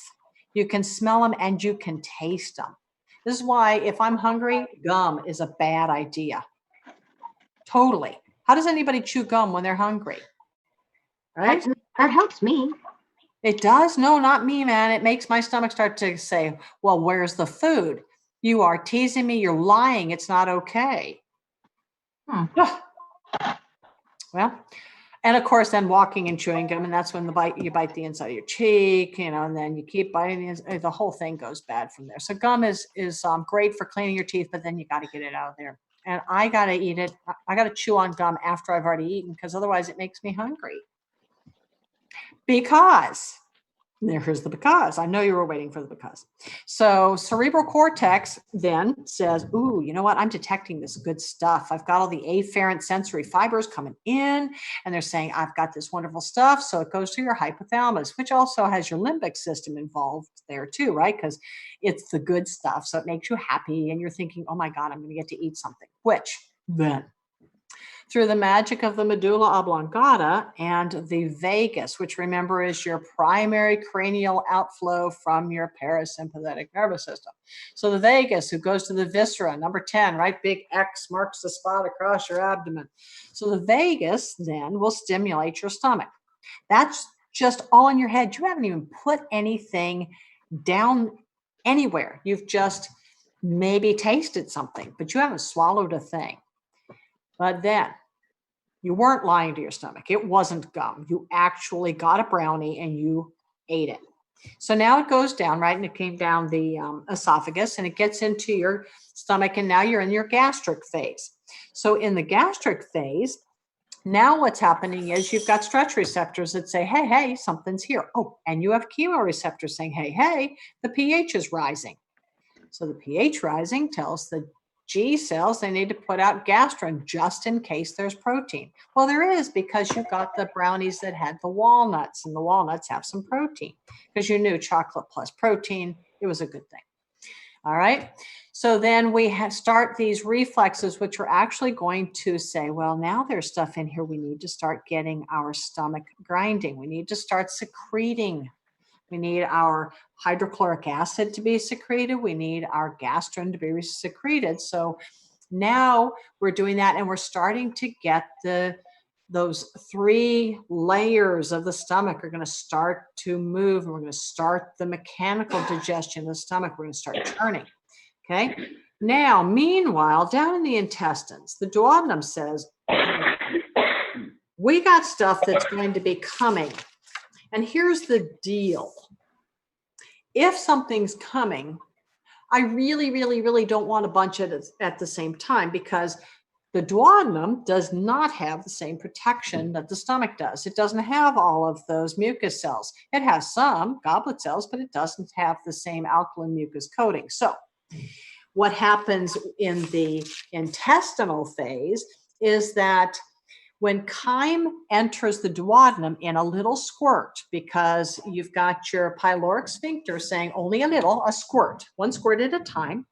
You can smell them and you can taste them. This is why if I'm hungry, gum is a bad idea. Totally. How does anybody chew gum when they're hungry? Right? That helps me. It does? No, not me, man. It makes my stomach start to say, well, where's the food? You are teasing me. You're lying. It's not okay. Well, and of course, then walking and chewing gum, and that's when you bite the inside of your cheek, and then you keep biting the whole thing goes bad from there. So gum is great for cleaning your teeth, but then you got to get it out of there. And I got to eat it. I got to chew on gum after I've already eaten because otherwise it makes me hungry. Because I know you were waiting for the because. So cerebral cortex then says, ooh, you know what? I'm detecting this good stuff. I've got all the afferent sensory fibers coming in and they're saying, I've got this wonderful stuff. So it goes to your hypothalamus, which also has your limbic system involved there too, right? Because it's the good stuff. So it makes you happy and you're thinking, oh my God, I'm going to get to eat something, which then through the magic of the medulla oblongata and the vagus, which remember is your primary cranial outflow from your parasympathetic nervous system. So the vagus, who goes to the viscera, number 10, right? Big X marks the spot across your abdomen. So the vagus then will stimulate your stomach. That's just all in your head. You haven't even put anything down anywhere. You've just maybe tasted something, but you haven't swallowed a thing. But then you weren't lying to your stomach. It wasn't gum. You actually got a brownie and you ate it. So now it goes down, right? And it came down the esophagus and it gets into your stomach. And now you're in your gastric phase. So in the gastric phase, now what's happening is you've got stretch receptors that say, hey, hey, something's here. Oh, and you have chemoreceptors saying, hey, hey, the pH is rising. So the pH rising tells the G cells they need to put out gastrin just in case there's protein. Well, there is, because you got the brownies that had the walnuts, and the walnuts have some protein because you knew chocolate plus protein, it was a good thing. All right. So then we start these reflexes, which are actually going to say, well, now there's stuff in here. We need to start getting our stomach grinding. We need to start secreting. We need our hydrochloric acid to be secreted. We need our gastrin to be secreted. So now we're doing that, and we're starting to get those 3 layers of the stomach are going to start to move, and we're going to start the mechanical digestion of the stomach. We're going to start churning. Okay. Now, meanwhile, down in the intestines, the duodenum says, we got stuff that's going to be coming. And here's the deal. If something's coming, I really, really, really don't want a bunch of it at the same time, because the duodenum does not have the same protection that the stomach does. It doesn't have all of those mucus cells. It has some goblet cells, but it doesn't have the same alkaline mucus coating. So what happens in the intestinal phase is that when chyme enters the duodenum in a little squirt, because you've got your pyloric sphincter saying only a little, a squirt, 1 squirt at a time.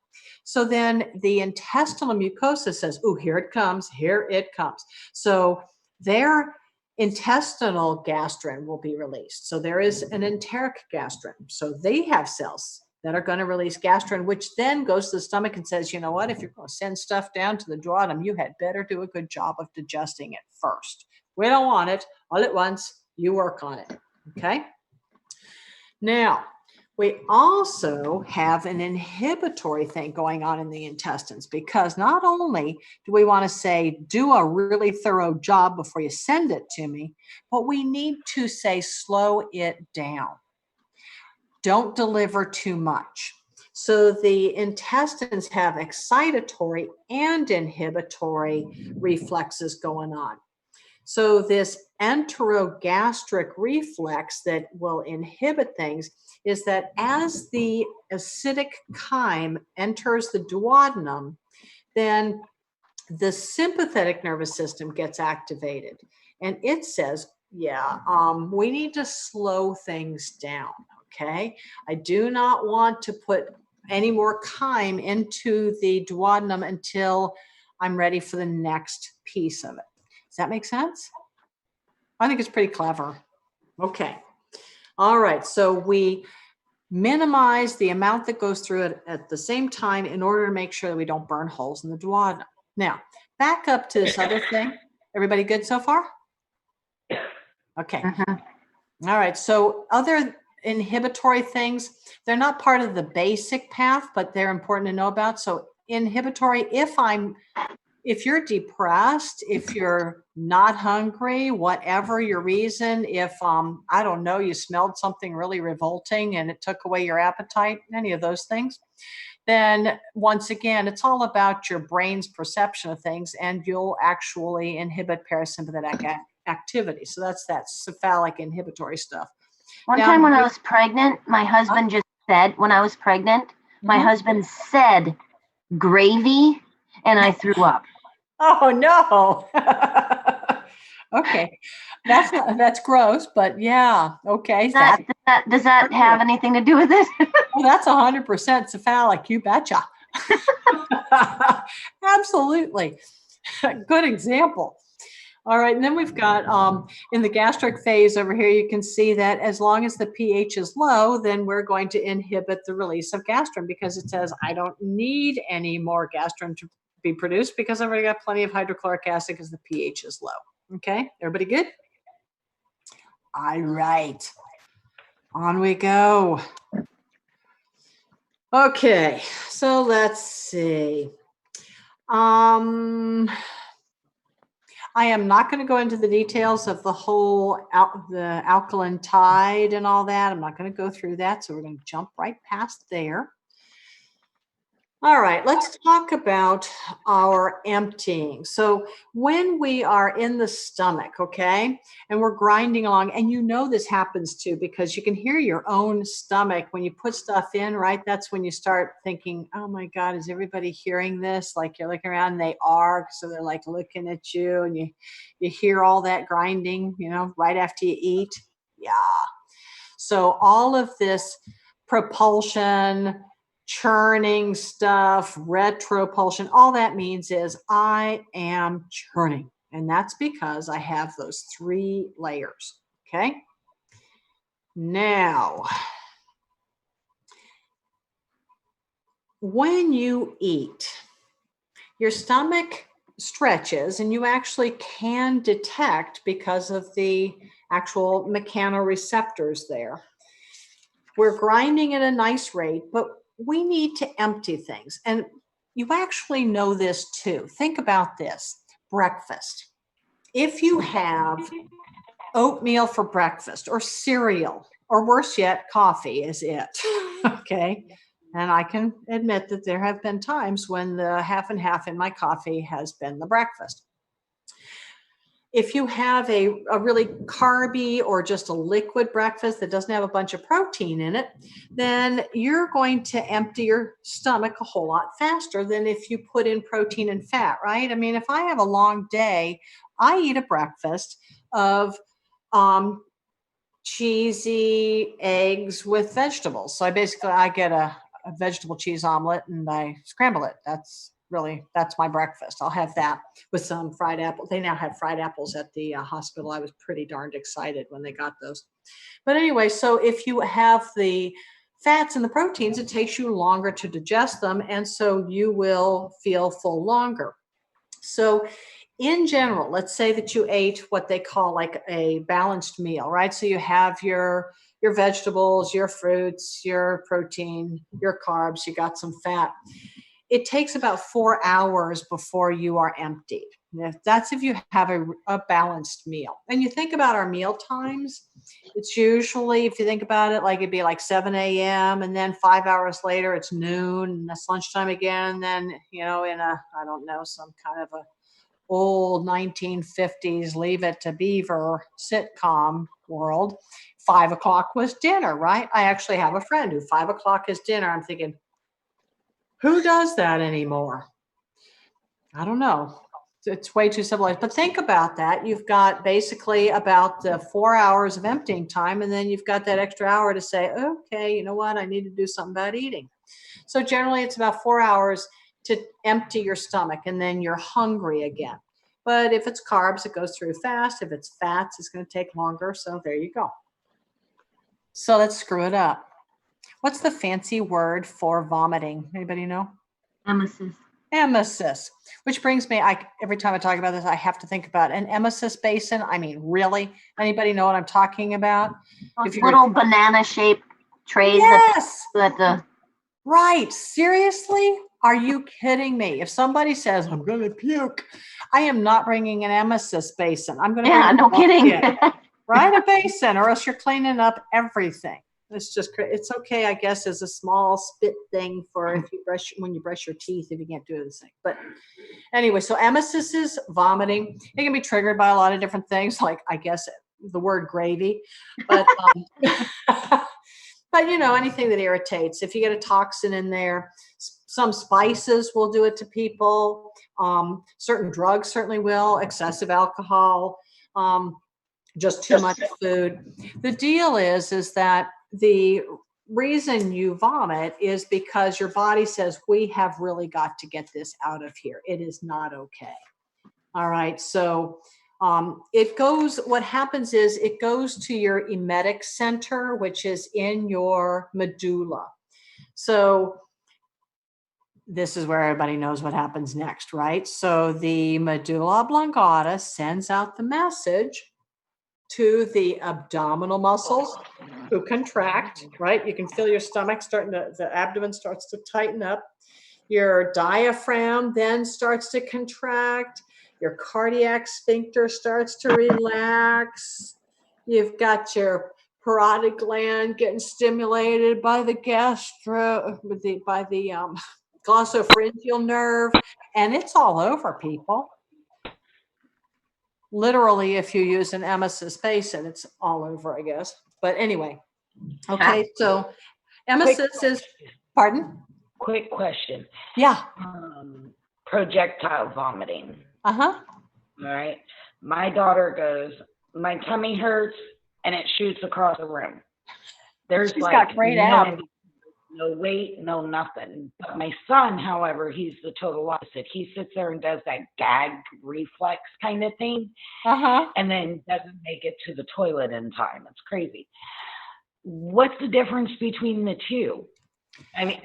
So then the intestinal mucosa says, oh, here it comes, here it comes. So their intestinal gastrin will be released. So there is an enteric gastrin. So they have cells that are going to release gastrin, which then goes to the stomach and says, you know what, if you're going to send stuff down to the duodenum, you had better do a good job of digesting it first. We don't want it all at once. You work on it. Okay. Now, we also have an inhibitory thing going on in the intestines, because not only do we want to say, do a really thorough job before you send it to me, but we need to say, slow it down. Don't deliver too much. So the intestines have excitatory and inhibitory reflexes going on. So this enterogastric reflex that will inhibit things is that as the acidic chyme enters the duodenum, then the sympathetic nervous system gets activated. And it says, yeah, we need to slow things down. Okay, I do not want to put any more chyme into the duodenum until I'm ready for the next piece of it. Does that make sense? I think it's pretty clever. Okay. All right. So we minimize the amount that goes through it at the same time in order to make sure that we don't burn holes in the duodenum. Now, back up to this other thing. Everybody good so far? Okay. All right. So other inhibitory things, they're not part of the basic path, but they're important to know about. So inhibitory, if you're depressed, if you're not hungry, whatever your reason, if, I don't know, you smelled something really revolting and it took away your appetite, any of those things, then once again, it's all about your brain's perception of things, and you'll actually inhibit parasympathetic activity. So that's that cephalic inhibitory stuff. One time when I was pregnant, my husband just said, when I was pregnant, my husband said gravy, and I threw up. Oh, no. Okay. That's gross, but yeah. Okay. Does that have anything to do with it? Well, that's 100% cephalic. You betcha. Absolutely. Good example. All right, and then we've got in the gastric phase over here, you can see that as long as the pH is low, then we're going to inhibit the release of gastrin because it says I don't need any more gastrin to be produced because I've already got plenty of hydrochloric acid because the pH is low. Okay, everybody good? All right, on we go. Okay, so let's see. I am not going to go into the details of the whole the alkaline tide and all that. I'm not going to go through that. So we're going to jump right past there. All right, let's talk about our emptying. So when we are in the stomach, okay, and we're grinding along, and you know this happens too because you can hear your own stomach when you put stuff in, right? That's when you start thinking, oh my God, is everybody hearing this? Like you're looking around and they are, so they're like looking at you and you hear all that grinding, you know, right after you eat. Yeah. So all of this propulsion, churning stuff, retropulsion, all that means is I am churning. And that's because I have those 3 layers, okay? Now, when you eat, your stomach stretches and you actually can detect because of the actual mechanoreceptors there. We're grinding at a nice rate, but we need to empty things. And you actually know this too. Think about this. Breakfast. If you have oatmeal for breakfast or cereal, or worse yet, coffee is it, okay? And I can admit that there have been times when the half and half in my coffee has been the breakfast. If you have a really carby or just a liquid breakfast that doesn't have a bunch of protein in it, then you're going to empty your stomach a whole lot faster than if you put in protein and fat, right? I mean, if I have a long day, I eat a breakfast of cheesy eggs with vegetables. So I get a vegetable cheese omelet and I scramble it. That's my breakfast. I'll have that with some fried apples. They now have fried apples at the hospital. I was pretty darned excited when they got those. But anyway, so if you have the fats and the proteins, it takes you longer to digest them. And so you will feel full longer. So in general, let's say that you ate what they call like a balanced meal, right? So you have your vegetables, your fruits, your protein, your carbs, you got some fat. It takes about 4 hours before you are emptied. That's if you have a balanced meal. And you think about our meal times, it's usually, if you think about it, like it'd be like 7 a.m. and then 5 hours later, it's noon and that's lunchtime again. And then, you know, in some kind of a old 1950s Leave It to Beaver sitcom world, 5 o'clock was dinner, right? I actually have a friend who 5 o'clock is dinner. I'm thinking, who does that anymore? I don't know. It's way too civilized. But think about that. You've got basically about 4 hours of emptying time, and then you've got that extra hour to say, okay, you know what? I need to do something about eating. So generally, it's about 4 hours to empty your stomach, and then you're hungry again. But if it's carbs, it goes through fast. If it's fats, it's going to take longer. So there you go. So let's screw it up. What's the fancy word for vomiting? Anybody know? Emesis. Emesis, which brings me, every time I talk about this, I have to think about an emesis basin. I mean, really? Anybody know what I'm talking about? Those little banana-shaped trays. Yes. that Right. Seriously? Are you kidding me? If somebody says, I'm going to puke, I am not bringing an emesis basin. I'm going to Yeah, no kidding. Right? A basin, or else you're cleaning up everything. It's just, it's okay, I guess, as a small spit thing for if you when you brush your teeth, if you can't do this thing. But anyway, so emesis is vomiting. It can be triggered by a lot of different things, like, I guess, the word gravy. But, but, you know, anything that irritates. If you get a toxin in there, some spices will do it to people. Certain drugs certainly will. Excessive alcohol, just too much food. The deal is that the reason you vomit is because your body says, we have really got to get this out of here. It is not okay. All right. So What happens is it goes to your emetic center, which is in your medulla. So this is where everybody knows what happens next, right? So the medulla oblongata sends out the message to the abdominal muscles who contract, right? You can feel your stomach the abdomen starts to tighten up. Your diaphragm then starts to contract. Your cardiac sphincter starts to relax. You've got your parotid gland getting stimulated by the glossopharyngeal nerve, and it's all over, people. Literally, if you use an emesis basin, it's all over, I guess. But anyway, okay, so emesis is, pardon? Quick question. Yeah. Projectile vomiting. Uh-huh. All right. My daughter goes, my tummy hurts, and it shoots across the room. There's She's like got great abs. no weight, no nothing. But my son, however, he's the total opposite. He sits there and does that gag reflex kind of thing, and then doesn't make it to the toilet in time. It's crazy. What's the difference between the two? I mean,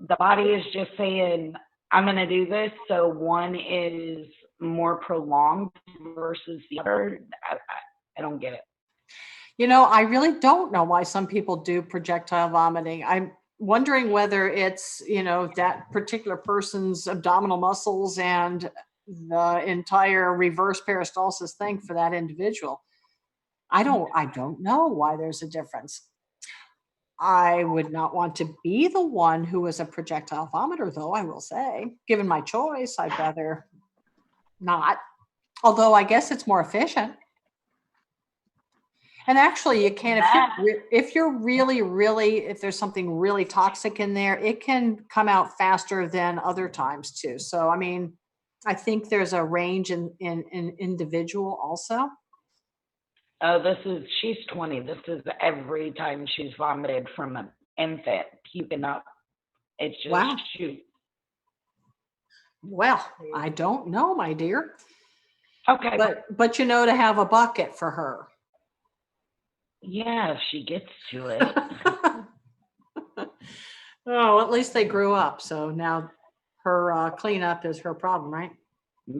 the body is just saying, I'm going to do this. So one is more prolonged versus the other. I don't get it. You know, I really don't know why some people do projectile vomiting. I'm wondering whether it's, you know, that particular person's abdominal muscles and the entire reverse peristalsis thing for that individual. I don't know why there's a difference. I would not want to be the one who is a projectile vomiter, though, I will say. Given my choice, I'd rather not. Although I guess it's more efficient. And actually, you can, if you're really, if there's something really toxic in there, it can come out faster than other times too. So, I mean, I think there's a range in individual also. Oh, she's 20. This is every time she's vomited from an infant, puking up. It's just wow. shoot. Well, I don't know, my dear. Okay. But you know, to have a bucket for her. Yeah, if she gets to it. Oh, at least they grew up. So now her cleanup is her problem, right?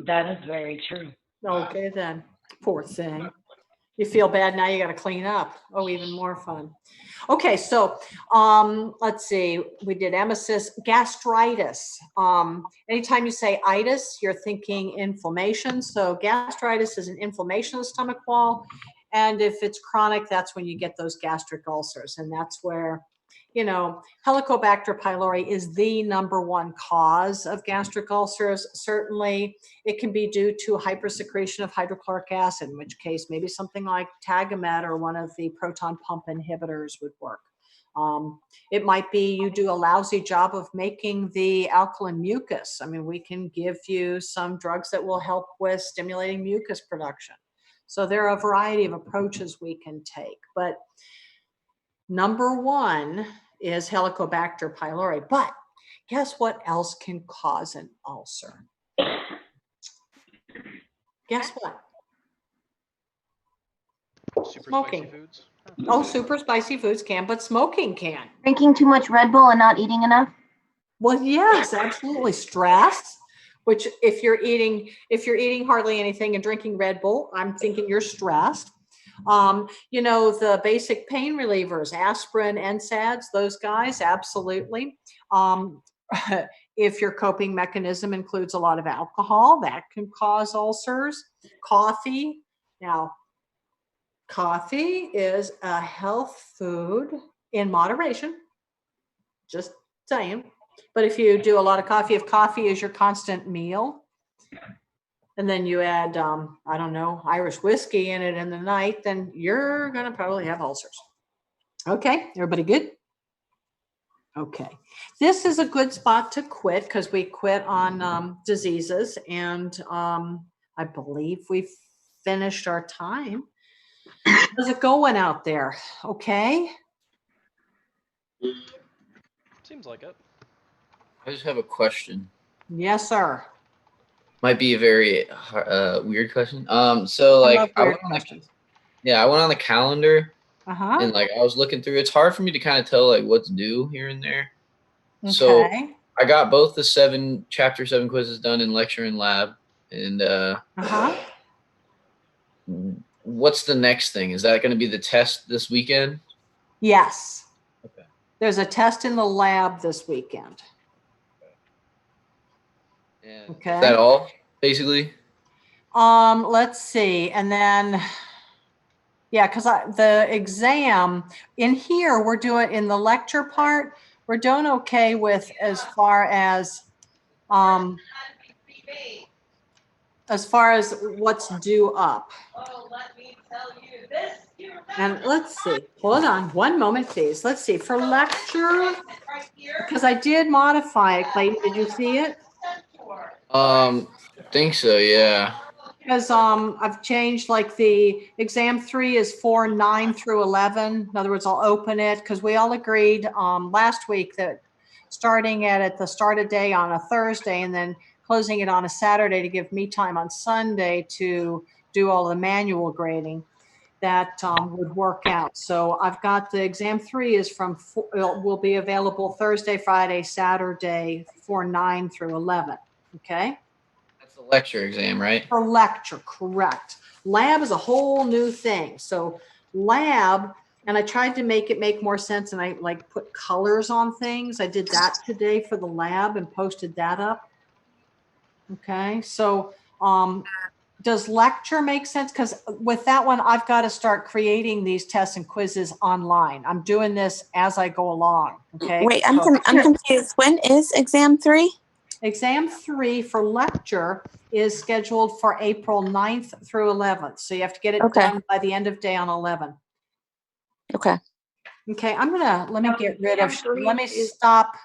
That is very true. Okay, then. Poor thing. You feel bad now, you got to clean up. Oh, even more fun. Okay, so let's see. We did emesis, gastritis. Anytime you say itis, you're thinking inflammation. So gastritis is an inflammation of the stomach wall. And if it's chronic, that's when you get those gastric ulcers. And that's where, you know, Helicobacter pylori is the #1 cause of gastric ulcers. Certainly, it can be due to hypersecretion of hydrochloric acid, in which case maybe something like Tagamet or one of the proton pump inhibitors would work. It might be you do a lousy job of making the alkaline mucus. I mean, we can give you some drugs that will help with stimulating mucus production. So there are a variety of approaches we can take. But #1 is Helicobacter pylori. But guess what else can cause an ulcer? Guess what? Super Smoking. spicy foods? Oh, super spicy foods can, but smoking can. Drinking too much Red Bull and not eating enough? Well, yes, absolutely. Stress, which if you're eating hardly anything and drinking Red Bull, I'm thinking you're stressed. You know, the basic pain relievers, aspirin, NSAIDs, those guys, absolutely. If your coping mechanism includes a lot of alcohol, that can cause ulcers. Coffee. Now, coffee is a health food in moderation. Just saying. But if you do a lot of coffee, if coffee is your constant meal, and then you add, I don't know, Irish whiskey in it in the night, then you're going to probably have ulcers. Okay, everybody good? Okay. This is a good spot to quit because we quit on diseases, and I believe we've finished our time. How's it going out there? Okay? Seems like it. I just have a question. Yes, sir. might be a very weird question. So I like love weird questions. I went on the calendar Uh-huh. and like I was looking through. It's hard for me to kind of tell like what's due here and there. So Okay. I got both the chapter 7 quizzes done in lecture and lab. And Uh-huh. what's the next thing? Is that going to be the test this weekend? Yes. Okay. There's a test in the lab this weekend. And Okay. is that all, basically? Let's see. And then, yeah, because the exam in here, we're doing in the lecture part, we're doing okay with as far as what's due up. And let's see, hold on one moment, please. Let's see, for lecture, because I did modify it. Clayton, did you see it? Think so, yeah. Because I've changed, like, the exam 3 is 4/9 through 11. In other words, I'll open it because we all agreed last week that starting at the start of day on a Thursday and then closing it on a Saturday to give me time on Sunday to do all the manual grading, that would work out. So I've got the exam 3 is will be available Thursday, Friday, Saturday, 4/9 through 11. Okay. That's the lecture exam, right? For lecture, correct. Lab is a whole new thing. So lab, and I tried to make it make more sense, and I like put colors on things. I did that today for the lab and posted that up. Okay, so does lecture make sense? Because with that one, I've got to start creating these tests and quizzes online. I'm doing this as I go along. Okay. Wait, I'm confused. When is exam 3? Exam 3 for lecture is scheduled for April 9th through 11th. So you have to get it done by the end of day on 11. Okay. Okay, let me get rid of, let me stop